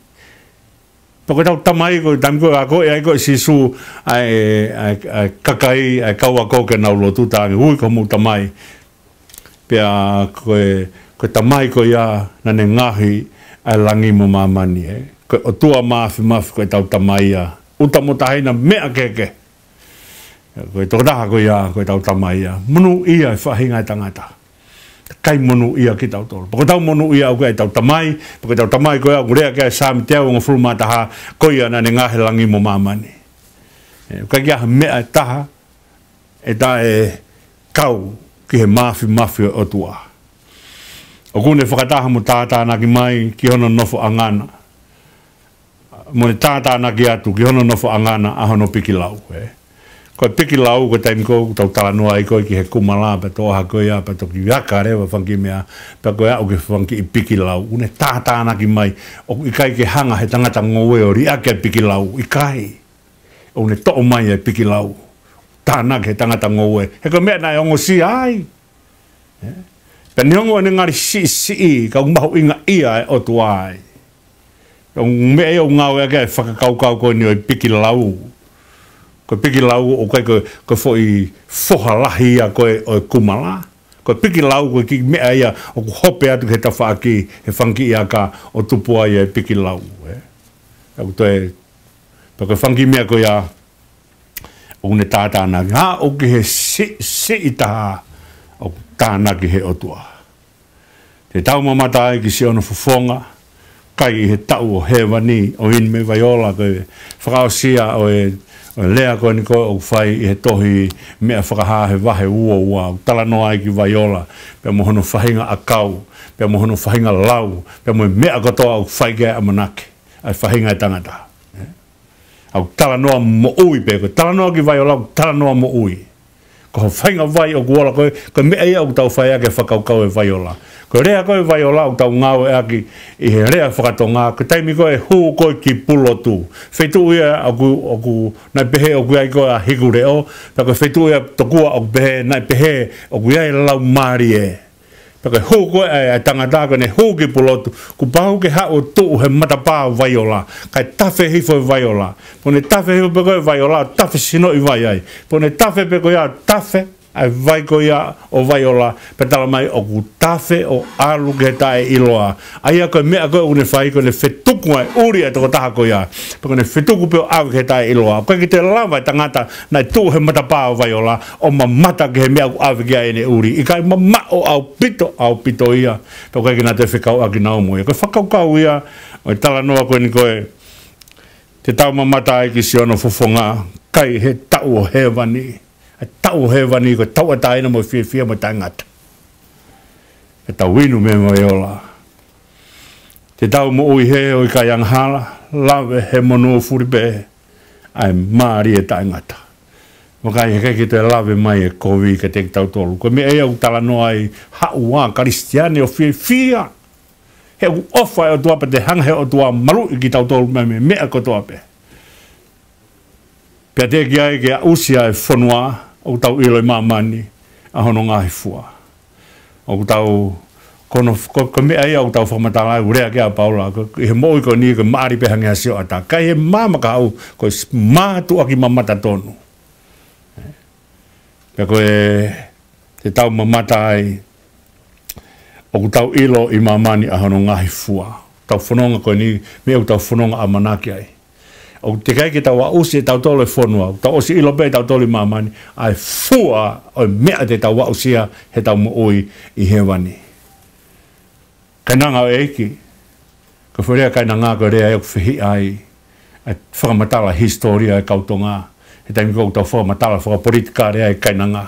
Pako tau tamai ko tam ko a ko e ai ko sisu ai kakai ai kaua ko ke nau lotu tangi. Hui ko mu tamai. Pea ko tamai ko ia nane ngahi ai langi mo mamani e. Ko o tua maafi ko e tau tamai ia. Uta mo tahina mea keke. Ko e tokotaha ko ia ko e tau tamai ia. Munu ia e whahinga e tangata. Kai munu ia ki tau tolu. Pako tau munu ia o e tau tamai. Pako tau tamai ko ia ngurea kia sami teo ngā furuma taha ko ia nane ngahi langi mo mamani. Ka kia mea e taha e ta e kau ki he maafi o tua. O kune whakataha mo tātāna ki mai ki hono nofo angana. Mo ne tātāna ki atu ki hono nofo angana a hono piki lau. ko piki lau ko taim ko tau tala noa i ko ki he kumala pa toha ko ia pa toki waka rewa whanki mea pa ko ia o ke whanki i piki lau une tātāna ki mai o i kai ke hanga he tangata ngoe o ri ake piki lau i kai o ne to'o mai e piki lau tāna ke tangata ngoe he ko mea nai ongo si ai pe niongo ane ngari si ka umahu inga ia e o tuai o mea e o ngau e ke whakakaukau ko ni o i piki lau ko piki lau o kai ko foi fohalahi a ko o kumala ko piki lau ko ki mea ia o ko hope atu he tawhaaki he whanki ia ka o tupua ia piki lau au toe pa ko whanki mea ko ia o ne tātāna ha o ki he se itaha o tāna ki he otua te tau mamata ai ki se ono fufonga kai he tau o hewani o in me vaiola ko whakaosia o lea ko ni ko o fai i he tohi mea whakaha he wahe ua tala noa ai ki vaiola pe mohono whahinga a kau pe mohono whahinga lau pe mo mea kotoa o fai kia amanake ai whahinga e tangata au tala noa mo ui pe ko tala noa ki vaiola tala noa mo ui ko whahinga vai o kuola ko mea ia o tau whai ake whakaukau e vaiola ko rea koe vaiola o tau ngau e aki i he rea whakatonga ko taimi koe huu koe ki pulo tu whetu ia oku nai pehe oku ai koe a hiku reo pa koe whetu ia tokua oku pehe nai pehe oku ia lau maari e pa koe huu koe ai tangata koe ne huu ki pulo tu ku pahu ke hao tuu he matapaa vaiola kai tafe hifo vaiola pone tafe hifo pe koe vaiola tafe sino i vai ai pone tafe pe koe a tafe ai vai ko ia o vaiola pe tala mai o ku tafe o alu ke tae iloa ai a koe mea koe une whai koe ne whetuku ai uri e toko taha ko ia pe koe ne whetuku pe o alu ke tae iloa koe ki te lawa e tangata nai tū he matapā o vaiola o mamata ke he mea ku awe kia ene uri i kai mama o au pito ia pe koe ki nā te whekau aki nao mo ia koe whakaukau ia o i tala noa koe ni koe te tau mamata ai ki si ono fofonga kai he tau o hewani tau hewani ko tau ataina mo fia mo tangata e tau winu me mo eola te tau mo ui he o i kai anghala lawe he mono furipe ai maari e tangata mo kai he kei ki te lawe mai e kovi ke te tau tolu ko me e au tala no ai haua karistiane o fia he u ofa e o tua pe te hanga he o tua maru i ki tau tolu me mea ko tua pe pia te ki ai ke a usia e whanua o tau ilo i mamani a hono ngahi fua. O tau kono ko mea ia o tau whamatala u rea kia paula ko he moi ko ni ko maari pe hangi asio ata kai he mama ka au ko mātu aki mamata tonu. Pia ko te tau mamata ai o tau ilo i mamani a hono ngahi fua. Tau whanonga ko ni mea o tau whanonga a manaki ai. O te kai ki tau a usi e tau tole whanua, tau osi ilo pe tau tole mamani, ai fua o mea te tau a usia he tau mo ui i hewani. Kainanga o eiki, ka whurea kainanga ko rea e o whihi ai, ai whakamatala historia e kautonga, he taimi kou tau whakamatala whakapolitika rea e kainanga,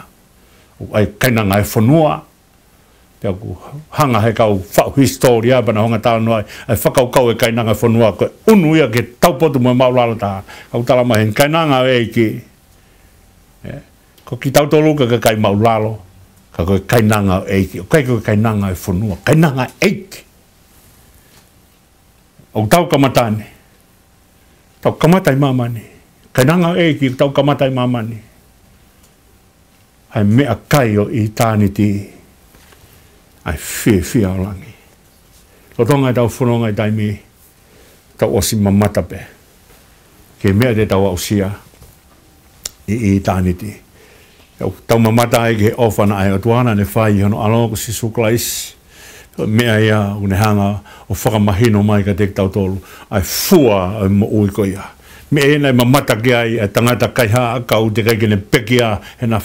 ai kainanga e whanua, te aku hanga he kau whau historia bana honga tala noa ai whakau kau e kainanga whanua ko unu ia ke taupotu mo maulala taha kau tala mai hen kainanga e ki ko ki tautoluka ka kai maulalo ka koe kainanga e ki o kai koe kainanga e whanua kainanga e ki o tau kamatane tau kamatai mamani kainanga e ki tau kamatai mamani ai mea kai o i tāniti ai fia o langi. Lo tonga tau whanonga i taimi tau osi mamata pe. Ke mea te tau ausia i tāniti. Tau mamata ai ke ofana ai o tuana ne whai hono alongo si suklais. Mea ia une hanga o whakamahino mai ka te tau tolu. Ai fua ai mo ui ko ia. Mea enai mamata ki ai a tangata kaiha akau te kai kene pekia hena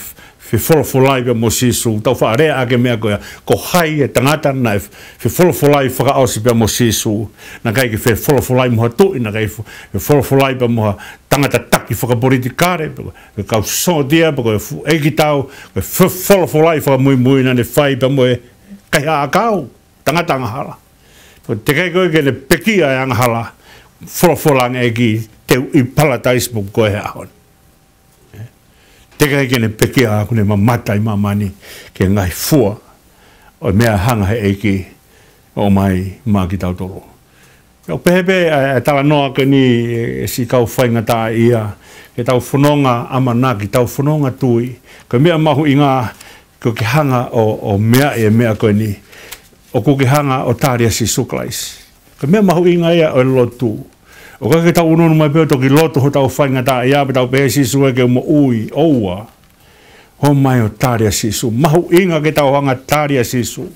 fi folofolai pe mo sisu tau whaarea ake mea koea ko hai e tangata na fi folofolai whakaosi pe mo sisu na kai ki fi folofolai moha tui na kai fi folofolai pe moha tangata taki whakapolitikare pe kau sotia pe koe eiki tau fi folofolai whakamui na ne whai pe mo e kai a akau tangata angahala te kai koe ke ne pekia e angahala folofolang eki te i palataismo koe ahon te kai kene peke a kune mamata I mamani ke ngai fua o mea hanga he eiki o mai mā ki tau tolo. O pehepe tala noa ke ni si kau whainga tā ia ke tau whanonga amana ki tau whanonga tui ke mea mahu I ngā ko ke hanga o mea e mea koe ni o ko ke hanga o tāria si suklais. Ke mea mahu I ngā ia o lotu. O ka ke tau ununu mai peo toki lotu ho tau whainga tā ia pe tau pehe si sue ke mo ui oua. Ho mai o tāria si su. Mahu inga ke tau hanga tāria si su.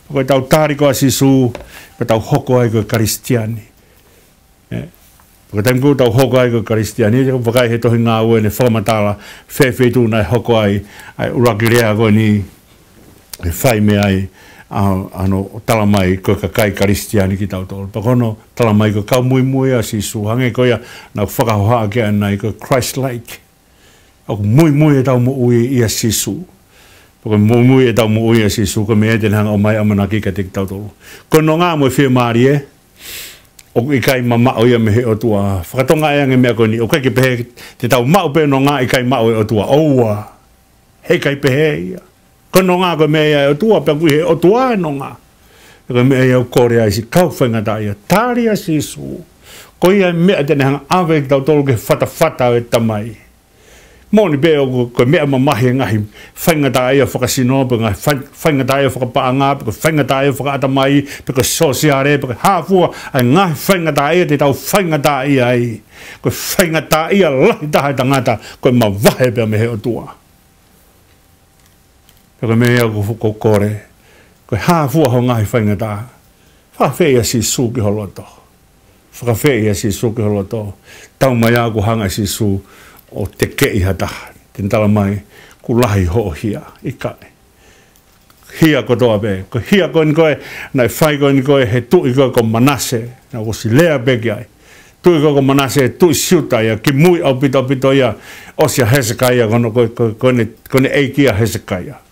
Ko tau tāri koa si su pe tau hoko ai ko Karistiani. Ko tau tau hoko ai ko Karistiani. Ko whakai he tohi ngā ue ne whamatala whewhetu nai hoko ai urakirea koe ni whai me ai ano talamai ko ka kai Karistiani ki tau tolu. Pakono talamai ko kau mui mui a si su. Hange koia na whakahoha ke anai ko Christ-like. Ako mui mui e tau mo ui ia si su. Poko mui e tau mo ui ia si su. Ko me e ten hanga o mai amanaki ka te ki tau tolu. Ko no ngā mo e whia maari e. O I kai mama o ia me he o tua. Whakatonga e ange mea ko ni. O kai ke pehe te tau mao pe no ngā I kai mao e o tua. Oua. He kai pehe ia. Ko no ngā ko mea e o tua. Pea kui he o tua e no ngā. Ko mea e o kore ai si kau whainga ta ia. Tāria si su. Ko ia mea tene hanga awe ki tau tolu ke whata e tamai. Moni pe o ko mea mamahi ngahi whainga ta ia whakasino. Pe ngai whainga ta ia whakapaa pe ko whainga ta ia whakatamai. Pe ko sosiare. Pe ko hāfua. Ai ngahi whainga ta ia te tau whainga ta ia ai. Ko whainga ta ia lahi taha tangata. Ko ma wahe pe me he o tua. Ko mea ko kore. Ko hāfua ho ngahi whainga ta. Whawhea si su ki holoto. Whakawhea si su ki holoto. Tau mai a ko hanga si su o te kei hata. Ten tala mai ku lahi ho hia. Ikae. Hia ko toa pe. Ko hia ko ni koe. Nai whai ko ni koe he tui koe ko Manase. Na ko si lea beki ai. Tui koe ko Manase tui siuta ia. Ki mui au pito ia. Osia Hezekiah kono kone eikia Hezekiah.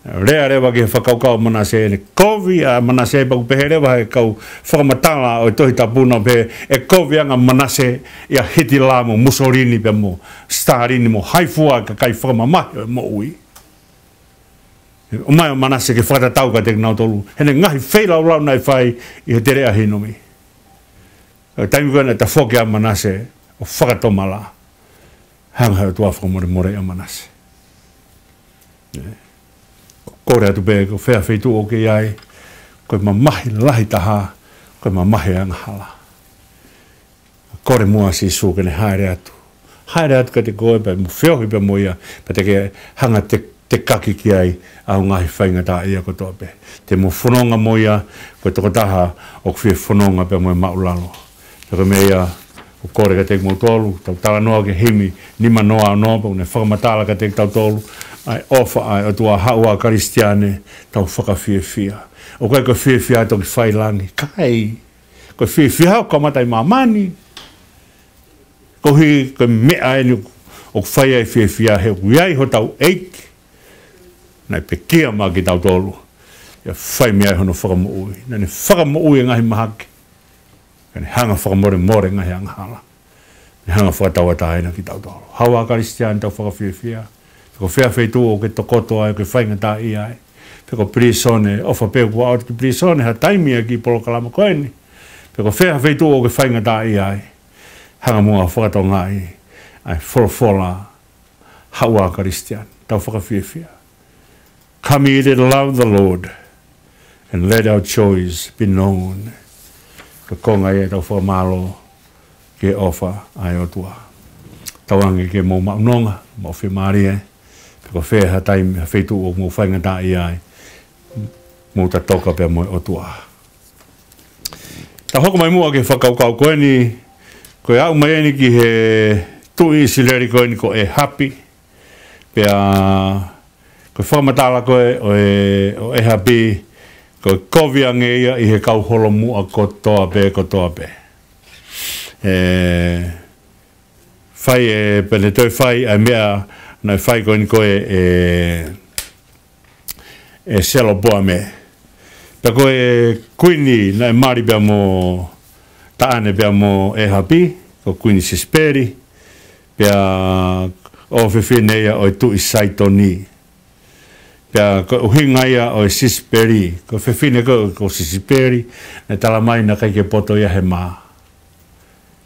Rea rewa ki he whakaukau Manase ne kovi a Manase pa kupehe rewa he kau whakamatala o tohi tapuna pe e kovi anga Manase ia hiti la mo Mussolini pe mo Stalini mo haifua ka kai whakamamahi mo ui. O mai o Manase ke whakatatau ka te nau tolu. Hene ngahi whailau rau nai whai I he tere ahi nomi. Taimi koe na ta whoke a Manase o whakatomala. Hanga heo tua whakamore a Manase. Kore atu pe ko whea whaitu o ke iai, koe mamahi lahi taha, koe mamahi anghala. Kore mua si su kene haere atu. Haere atu ka te koe pe mu whiohi pe mo ia, pe te ke hanga te kaki ki ai au ngahi whainga ta ia ko toa pe. Te mu whanonga mo ia, koe toko taha o kwhia whanonga pe mo e maulalo. Pe me ia, o kore ka te mo tolu, tau tala noa ke himi, nima noa noa, pe ne whakamatala ka te tau tolu, ai ofa ai o tua haua Karistiane tau whakawhiawhia. O koe ko whiawhia toki whailangi. Kai, ko whiawhia o kamatai mamani. Ko hi, ko mea enu o whai ai whiawhia he uiai ho tau eiki. Nai pekia maa ki tau tolu. Ia whai mea hono whakamuui. Nani whakamuui ngahi mahake. Kani hanga whakamore ngahi anghala. Hanga whakatawa taina ki tau tolu. Haua Karistiane tau whakawhiawhia. Ko whea whaitu o ke tokoto ai, ko whainga tā I ai. Ko prisone, ofa pēu kua au ki prisone, ha taimia ki polo kalama koeni. Ko whea whaitu o ke whainga tā I ai. Hanga mua whakatonga I, ai wholofola, haua Karistian, tau whakawhiawhia. Come ye that love the Lord, and let our choice be known. Ko konga e tau whakamalo, ke ofa ai o tua. Tawangi ke mō maunonga, mō whi maari e. Ko whea ha taimi, ha whaitu o mō whainga tā I ai. Mō ta toka pia mō o tua. Ta hoko mai mua ke whakaukau koe ni, koe au mai eni ki he tui sileri koe ni ko e hapi. Pia, koe whakamatala koe o e hapi, koe kovia ngeia I he kau holo mua ko toa pe. Whai e pene toi whai ai mea nai whai koe ni koe e selo boa me. Ta koe kuini nai mari bea mo taane bea mo e hapi, ko kuini sisperi, bea o fefine o tu isaitoni pia ko hinga ia o sisperi ko fefine ko sisperi na tala mai na kai ke poto ia he ma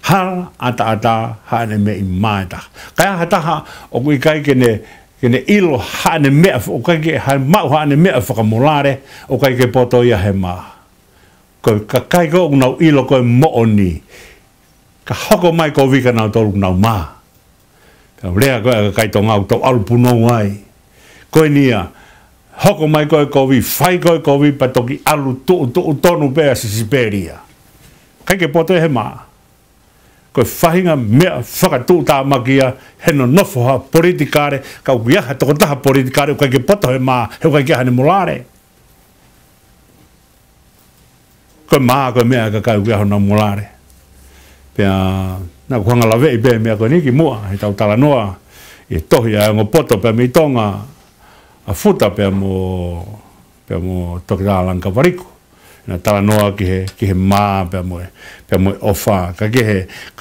ha ata ha ne me imata kai hata ha o kui kai kene ilo ha ne me o kai ke ha ma ha ne me fa molare o kai ke poto ia he ma ko kai ko no ilo ko mo oni ka hoko mai ko vika na tolu na ma ka lea ko kai to ngau to alpu no ai ko nia hoko mai ko vi fai ko vi patoki alu to tonu pe siberia kai ke poto he ma ko fahinga me faka tu ta magia heno nofo ha politikare ka uia ha to ta politikare kai ke poto he ma he kai ke hane molare ko ma ko me ka kai uia na molare pea na kuanga lawe i be mea ko niki mua he tau tala noa e tohi a ngo poto pea mi tonga a futa pea mo toki tā lanka wariku na tala noa ki he maa pea mo ofa ka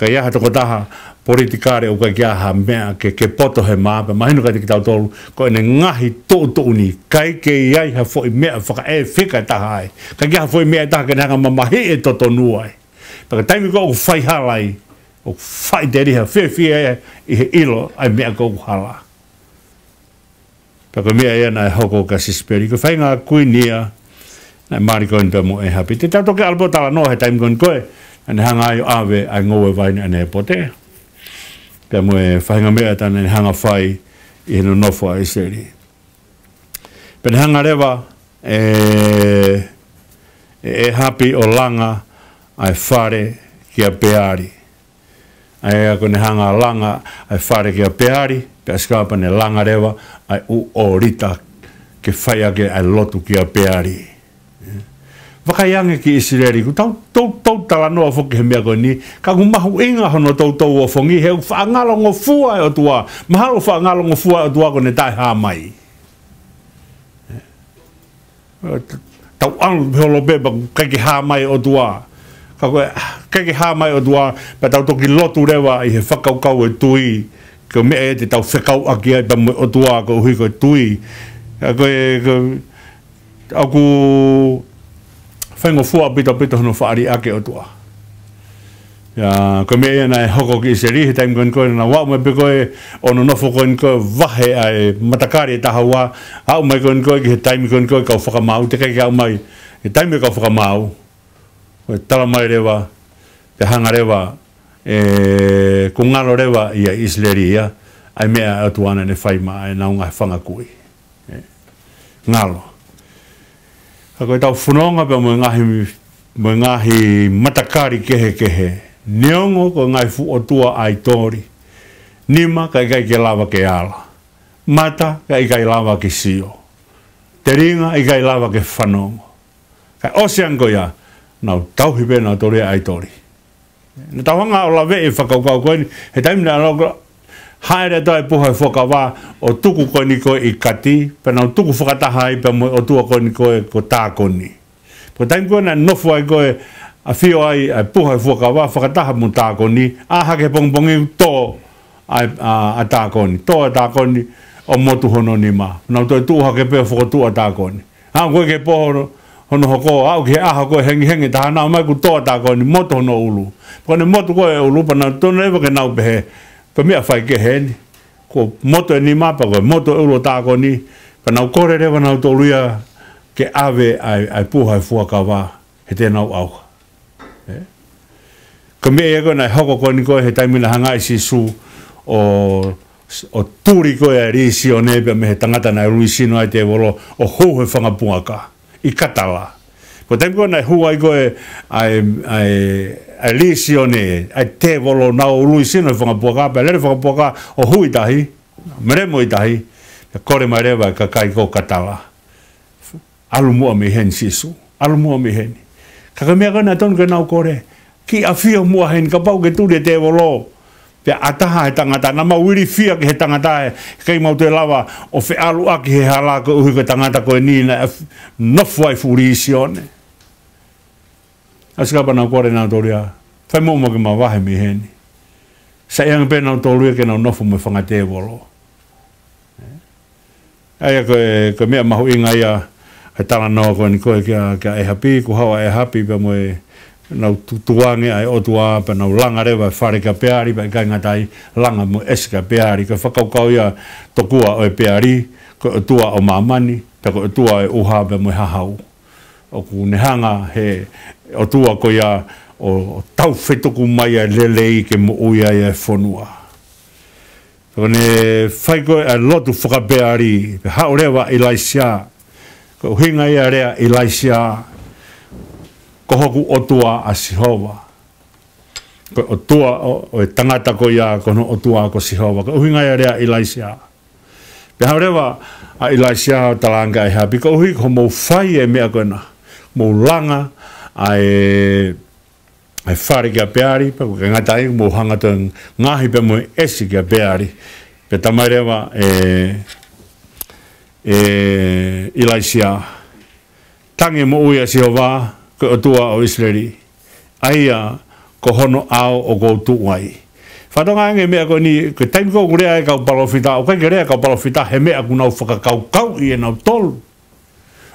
iaha toko taha politikare o ka iaha mea ke poto he maa pea mahinu ka tiki tau tolu ko ene ngahi tō ni kai ke iai ha fo i mea whaka e whika taha ai ka iaha fo i mea taha ke nanga mamahi e toto nuai Paka taimi ko o whai halai, o whai te riha whia i he ilo, ai mea ko hala. Paka mea ia nai hoko ka sisperi, ko whai ngā kuinia, nai maari koin pia mo e hapi. Te tau toke alpo tala no he taimi koin koe, ane hanga ai o awe ai ngoe vaina ane e pote. Pia mo e whai ngā mea tana ane hanga whai i heno nofo a iseri. Pene hanga rewa, e hapi o langa, ai whare ki a peari. Ai a kone hanga langa ai whare ki a peari, pe askapa ne langa rewa ai u o rita ke whaia ke ai lotu ki a peari. Wakaiange ki Israeli, ku tau tala noa whoki he mea koe ni, ka ku mahu inga hono tau o whongi, he u whaangalongo fua e o tua, mahalo whaangalongo fua e o tua kone tai haa mai. Tau anu holo beba kai ki haa mai o tua, kai ki haa mai o tua, pa tau toki lotu rewa i he whakaukau e tui, ko mea e te tau whekau aki ai pa mo o tua ko hui ko tui. Aku whaingo fua pito hono whaari ake o tua. Ko mea e nai hoko ki se rihi taim koin koe na wau mai pe koe ono nofo koin koe wahe ai matakari e taha wā, au mai koin koe ki he taimi koin koe kau whakamau, te kai au mai, he taimi kau whakamau, tala mai rewa, te hanga rewa, ko ngalo rewa ia Isleri ia, ai mea atuana ne whaima ai naunga whangakui. Ngalo. Ako tau whunonga pe mo ngahi matakari kehe, neongo ko ngai fu o tua ai tori, nima kai ke lava ke ala, mata kai lava ke sio, te ringa kai lava ke whanongo. Kai oseango ia, nau tauhipe nau tori ai tori. Na tauhanga o lawe e whakaukau koini, he taimi na logo, haere toi puhai whakawā o tuku koini koe i kati, pe nau tuku whakatahai pe o tua koini koe ko tā koni. Ko taimi koe na nofu ai koe a whio ai puhai whakawā whakataha mu tā koni, a hake pongpongi tō a tā koni, tō a tā koni o motu hono ni mā. Nau toi tū hake peo whakatu a tā koni. Ha koe ke pohono, hono hoko au ke aha koe hengi taha nau mai ku toa tā koe ni moto hono ulu. Kone moto koe ulu pa nau tono ewa ke nau pehe. Ko mea whai ke heni. Ko moto e ni mapa koe moto ulu tā koe ni. Pa nau kore rewa nau toluia ke awe ai puhai fuakawa he tēnau au. Ko mea e koe nai hoko koe ni koe he taimina hangai si su o turi koe a risi o nebea me he tangata nai ruisino ai te wolo o hou he whangapunga I katala. Ko taimi koe nai huai koe ai lisi o ne, ai te wolo nau lui sino I whangapuaka, pe lere whangapuaka o hui tahi, meremo I tahi, kore mai rewa ka kai ko katala. Alu mua mi hen sisu, alu mua mi hen. Kaka mea koe nai tonu ke nau kore, ki a fio mua hen, ka pau ke tūre te wolo, pe ataha he tangata, na mau wiri fia ke he tangata e, kei mau te lawa o whi alu aki he hala ko uhi ko tangata koe nina, nofu ai furi isi one. Asikapa nau kore nau toria, whai mōma ke ma wahe mi heni. Sa ianga pe nau toria ke nau nofu me whangate wolo. Ai ko mea mahu inga ia ai tala no ko ni ko kia e happy ko hawa e happy pe mo na tuange ai o tua pe na langa rewa whare ka peari pe kai ngatai langa mo eska peari ka whakaukau ia tokua o e peari ko tua o mamani pe ko tua e uha pe mo hahau o ku nehanga he o tua ko ia o tau whetoku mai a lelei ke mo uia e whonua ko ne whai ko a lotu whakapeari pe hao rewa Ilaisia ko hinga ia rea Ilaisia ko hoku o tua a Sihova. Ko o tua o e tangata ko ia ko no o tua ko Sihova. Ko uhinga ia rea Ilaisia. Pe haurewa a Ilaisia talanga e hapi. Ko uhi ko mou whai e mea kona. Mou langa ai whare kia peari. Pe ko ngatai mou hangata ngahi pe mo esi kia peari. Pe tamairewa Ilaisia. Tangi mo uia Sihova. Ko tua o Israeli aia ko hono ao o go tuai whatonga nge mea ko ni ko taimi ko gurea e kau palofita o kai gurea kau palofita he mea ku nau whakakau i e nau tolu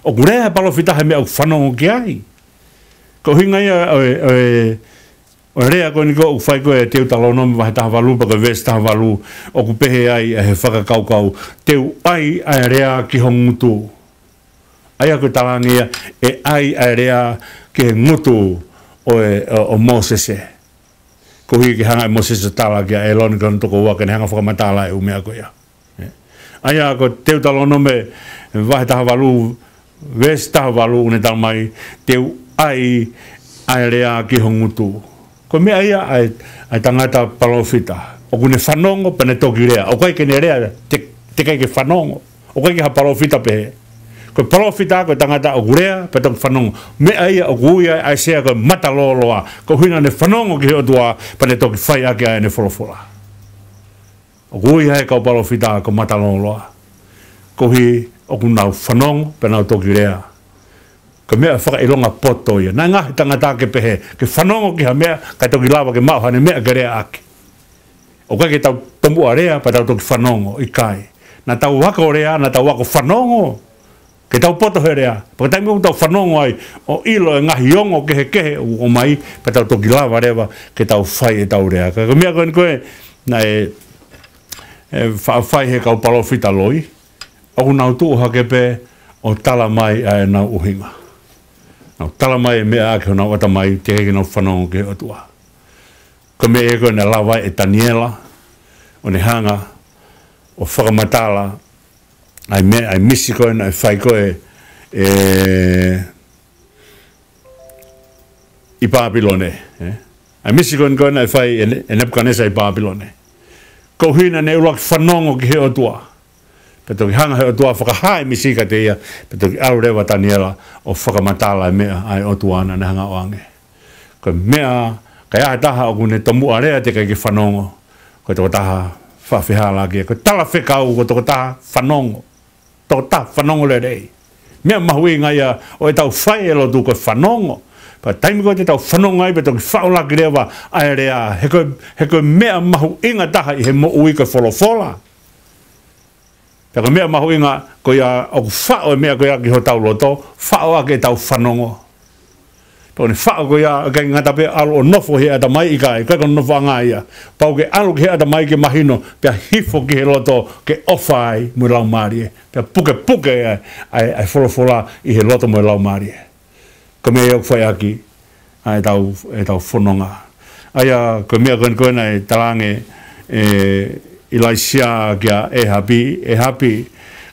o gurea palofita he mea ku whanongo ki ai ko hinga ia o rea ko ni ko whai ko e teu talonomi wahe taha walu pa ko ves taha walu o ku pehe ai he whakakau teu ai a rea ki hongutu aia ko talangia e ai area ke ngutu o Mosese. Ko hi ke hanga Mosese tala kia e loni kon toko ua ke hanga whakamatala e umea ko ia. Aia ko teu talono me wahe taha walu, ves taha walu une talmai teu ai area ki hongutu. Ko mea ia ai tangata palofita. O kune whanongo pene toki rea. O kai ke ne rea te kai ke whanongo. O kai ke ha palofita pehe. Ko palofita ko tangata o gurea pe tong whanongo. Mea ia o guia ai sea ko mataloloa. Ko huina ne whanongo ki o tua pa ne toki whai ake ai ne wholofola. O guia e kau palofita ko mataloloa. Ko hi o kunau whanongo pe nau toki rea. Ko mea whakailonga poto ia. Nai ngahi tangata ke pehe. Ke whanongo ki ha mea kai toki lawa ke mau hane mea ke rea ake. O kai ke tau tomu a rea pa tau toki whanongo i kai. Na tau wako rea, na tau wako whanongo. Ke tau poto herea, pa taimi o tau whanongo ai, o ilo e ngahi ongo kehe o mai, pa tau toki lawa rewa, ke tau whai e tau rea. Ka mea koe koe, na whai he kau palofita loi, o nau tuuha ke pe, o tala mai a nau uhinga. Nau tala mai e mea ake o nau ata mai, te heke nau whanongo ke o tua. Ka mea e koe na lawa e Daniela, o ne hanga, o whakamatala, ai misi koe na whai koe i Papilone. Ai misi koe na whai e Nebuchadnezzar i Papilone. Ko hina ne ulak whanongo ki he o tua. Peto ki hanga he o tua whakahai misi ka te ia. Peto ki aurewa Daniela o whakamatala mea ai o tuana ne hanga o ange. Ko mea, kai ahe taha o kune tomu area te kai ki whanongo. Ko toko taha whawhihala ki. Ko tala whekau ko toko taha whanongo. Tō tā whanongo le rei. Mea mahui ngai a o e tau whai e lo tu koe whanongo. Pa taimi koe te tau whanongo ai pe toki whaolaki rewa ai rea. He koe mea mahu inga taha i he mo ui koe wholofola. Pe koe mea mahu inga koe a o whao e mea koe a ki ho tau loto. Whao a ke tau whanongo. Pau ne whao koe a kai ngata pe alo o nofo he ata mai i kai. Koe koe nofo anga ia. Pau ke alo ke he ata mai ke mahino. Pea hifo ki he loto ke ofa ai mui lau marie. Pea puke ai wholofola i he loto mui lau marie. Ko mea iok whai aki ai tau whanonga. Aia ko mea koe nei talange Ilaisia kia e hapi.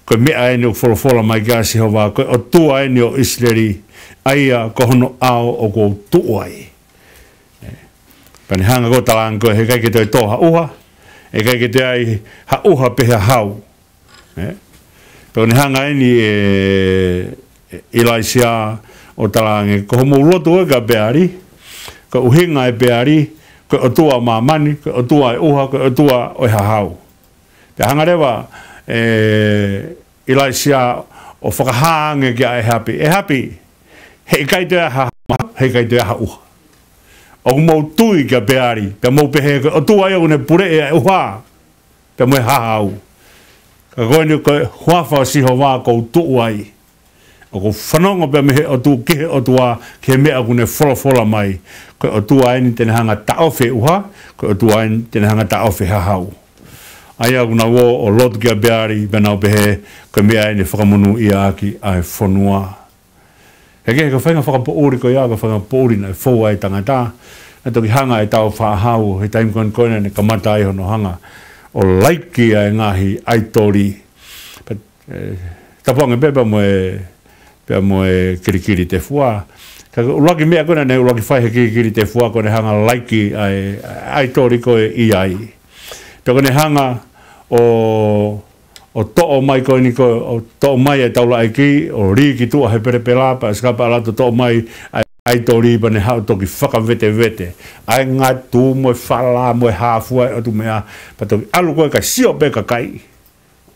Ko mea e ni o wholofola mai kia Sihova. Ko o tua e ni o Israeli. Aia ko hono ao o ko tuai. Pani hanga ko talang ko he kai ke te toha uha. E kai ke te ai ha uha peha hau. Pani hanga ni Ilaisia o talang ko homo loto e ka beari. Ko uhinga e beari. Ko o tua mamani. Ko o tua e uha. Ko o tua o ha hau. Pe hanga rewa Ilaisia o whakahange kia e hapi. E hapi. Hei kai te aha hei kai te aha uha. O mou tui kia beari, pe mou pehe o tua e une pure e uha, pe moe haha au. Ka koe ni koe huafa si ho wā kou tuu ai. O ko whanonga pia mehe o tu kehe o tua ke mea kune whola mai. Koe o tua aini tene hanga taofe uha, koe o tua aini tene hanga taofe hahau. Ai au na wo o lotu kia beari bena o pehe koe mea aini whakamunu ia aki ai whanua. Heke ka whainga whakapouri ko ia ka whakapouri na fōu ai tangata. Na toki hanga e tau whaahau he taim koina ne kamata ai hono hanga. O laiki ai ngahi aitori. Tapuanga pepa moe kirikiri te fua. Ka ulaki mea koina ne ulaki whai he kirikiri te fua ko ne hanga laiki ai tori koe i ai. Pea ko ne hanga o to'o mai koe ni koe, o to'o mai e taula aiki, o riki tua he perepela, pa skapa alato to'o mai ai tori pa ne hao toki whakavete. Ai ngā tū moe whala, moe hāfua o tu mea, pa toki alu koe kai sio pe kakai.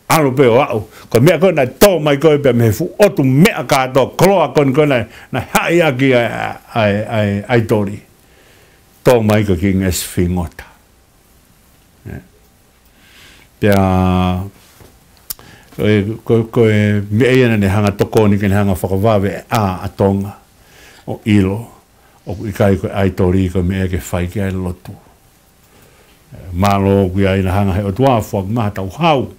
Alu pe o au, ko mea koe nai to'o mai koe pe me fu otu mea kātoa, kloa koe na hai aki ai tori. To'o mai koe ki nges whingota. Pea koe mea iana ne hanga tokoni ke ne hanga whakawawe a atonga o ilo o ikai koe aitori koe mea ke whai ki ai lotu. Malo kui ai na hanga he o tuafua maha tau hau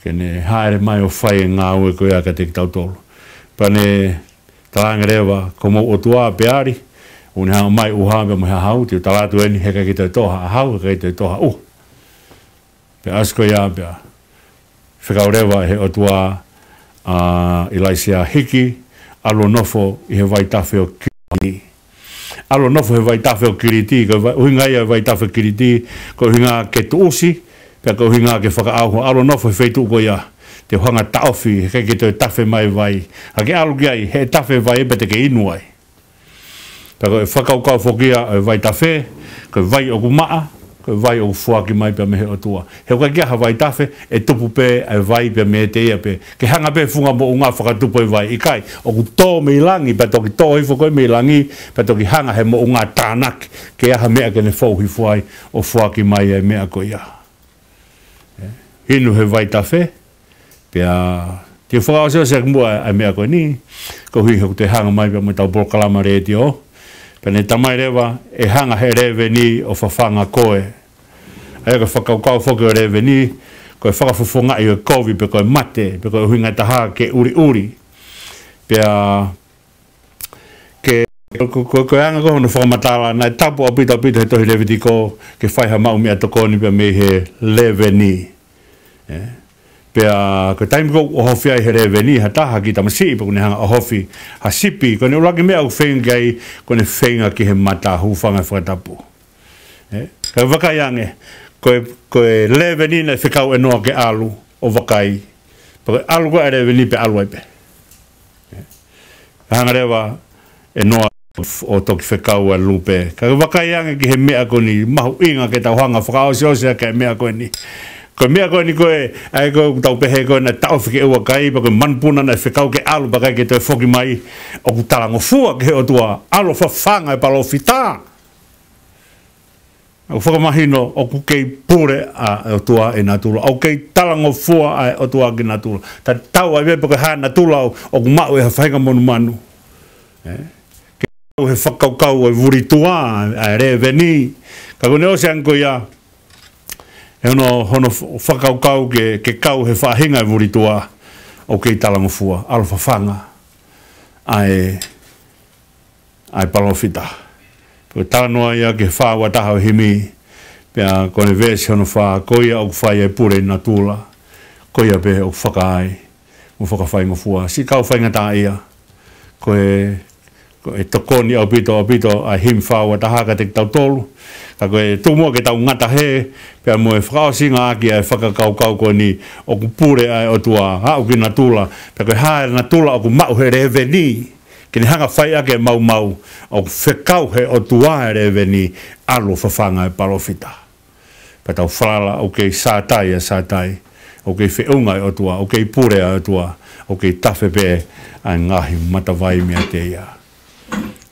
ke ne haere mai o whai e ngā ue koe aka te ki tau tolu. Pane talanga rewa ko mo o tua peari o ne hanga mai uha me mo hea hau tiu talatu eni heka ki te toha a hau heka ki te toha Pe asko ia pia whekaurewa he o tua ilaisia hiki alo nofo i he waitawhi o kiriti. Alo nofo he waitawhi o kiriti, ko uhinga ia waitawhi kiriti, ko uhinga ke tuusi, pia ko uhinga ke whakaahu, alo nofo he wheitu ko ia, te hanga taofi, he ke te tawhi mai vai. Hake alu ki ai, he tawhi vai epe te ke inuai. Pia ko e whakaukau whokia e waitawhi, ko vai o kumaa, ko vai o fuaki mai pe mehe o tua. He ka kia hawai tafe e tupu pe e vai pe me te ia pe. Ke hanga pe funga mo unga whakatupu e vai. Ikai, o ku tō me ilangi, pe toki tō hifo koe me ilangi, pe toki hanga he mo unga tānaki, ke aha mea kene fōhi fuai o fuaki mai e mea ko ia. Hinu he vai tafe, pia te whakaoseo se mua e mea koe ni, ko hui he te hanga mai pe mo tau Porokalama reti o. Pene tamai rewa e hanga he rewe ni o whawhanga koe. Aia ka whakaukau whoke o rewe ni, koe whakafufunga i o kovi pe koe mate, pe koe huinga taha ke uri. Pea koe anga koho no whakamatala, nai tapu apita he tohi rewe tiko, ke whaiha mau mea tokoni pe me he rewe ni. Pea ko taimi ko o hofi ai he rewe ni ha taha ki tamasi pe kone hanga o hofi ha sipi kone ulaki mea u whenga ai kone whenga ki he mata hufanga whakatapu. Ka wakai ange koe rewe ni na whikau e noa ke alu o wakai pe alu koe rewe ni pe alu ai pe. Hanga rewa e noa o toki whikau e lupe. Ka wakai ange ki he mea koni mahu inga ke tau hanga whakaosiosea ke mea koni. Ko mea koe ni koe, ai koe tau pehe koe na tau whike ua kai, pa koe manpuna na whikau ke alu pa kai ke toi whoki mai, o ku talango fua ke o tua, alo whawhanga e palo whita. O whakamahino, o ku kei pure a o tua e nā tula, o kei talango fua a o tua ki nā tula. Ta tau ai wepa koe haa nā tula o ku mau e ha whainga monu manu. Ke tau he whakaukau e vuri tua, a rewe ni, ka kone o seang koe ia, e hono whakaukau ke kau he whahinga e muri tua o kei talango fua, alo whawhanga ai palofita. Ko talanoa ia ke whaua taha o himi, pia kone vesi hono wha, koia o whai e pure na tula, koia pe o whakai, o whakawhainga fua. Si kau whainga tā ia, koe tokoni au pito ai him whaua taha ka te tau tolu, ka koe tumua ke tau ngata he, pia moe whakaosinga aki ai whakakaukau koe ni o ku pure ai o tua hau ki na tula, pia koe haere na tula o ku mau he rewe ni, ke ni hanga whai ake mau o ku whekau he o tua he rewe ni alo whawhanga e palofita. Pia tau whalala o kei sātai, o kei whiunga o tua, o kei pure o tua, o kei tawhe pe ai ngahi matawai mea te ia.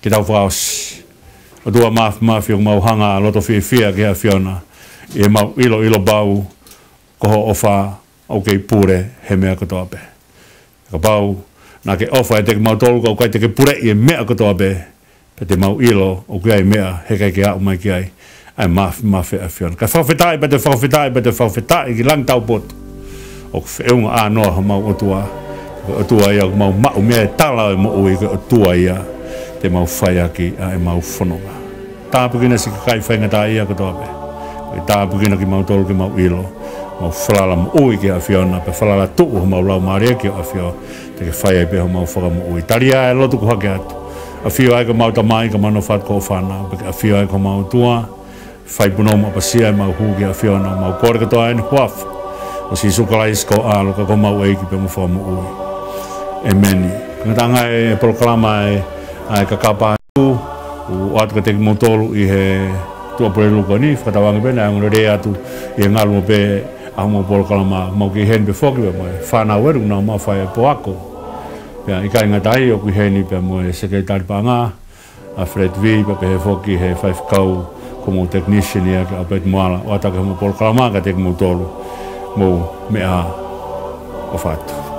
Ke tau whaos, o tua mafi o mau hanga loto whiwhia ke a whiona, e mau ilo bau, koho okay pure he mea katoa pe. Ka pau na ke ofa e te mau tolu ko kai te ke pure i mea katoa pe. Pe te mau ilo o kai mea he kai ke au mai ki ai. Ai mafi a fiona. Ka whawhetai pe te whawhetai ki lang tau pot. O whiunga a noa ha mau otua. Otua ia mau mau mea tala e mo ui ke otua ia. Te mau whaia ki a e mau whanonga. Tāpukina si ka kai whainga tā ia katoa pe. Tāpukina ki mau tolu ki mau ilo. Mau whalala mo ui ki a whiona. Pe whalala tuu ho mau lau maria ki a whio. Te ke whaia pe ho mau whaka mo ui. Taria e lotu ku hake atu. A whio ai ka mau tamai ka mano what ko whanau. Pe a whio ai ka mau tua. Whai puno ma pasia e mau huki a whiona. Mau kore katoa e ni huafu. O si sukalai sko alo ka ko mau eiki pe mo wha mo ui. E meni. Ngatanga e proklama e ka kapa atu. O atu ka teki mo tolu i he tua pore luka ni. Whakatawanga pena e ngore rea atu i he ngalu mo pe a mo proklama mau ki hen pe whoki pe mo e whanau eru na mau whai e poako. Pea i kai ngatai o ki heni pe mo e sekretari pa ngā. A Fred V pe he whoki he whaifkau como technician ia ke apet moala. O ataka mo proklama ka teki mo tolu. Mo mea o fatu.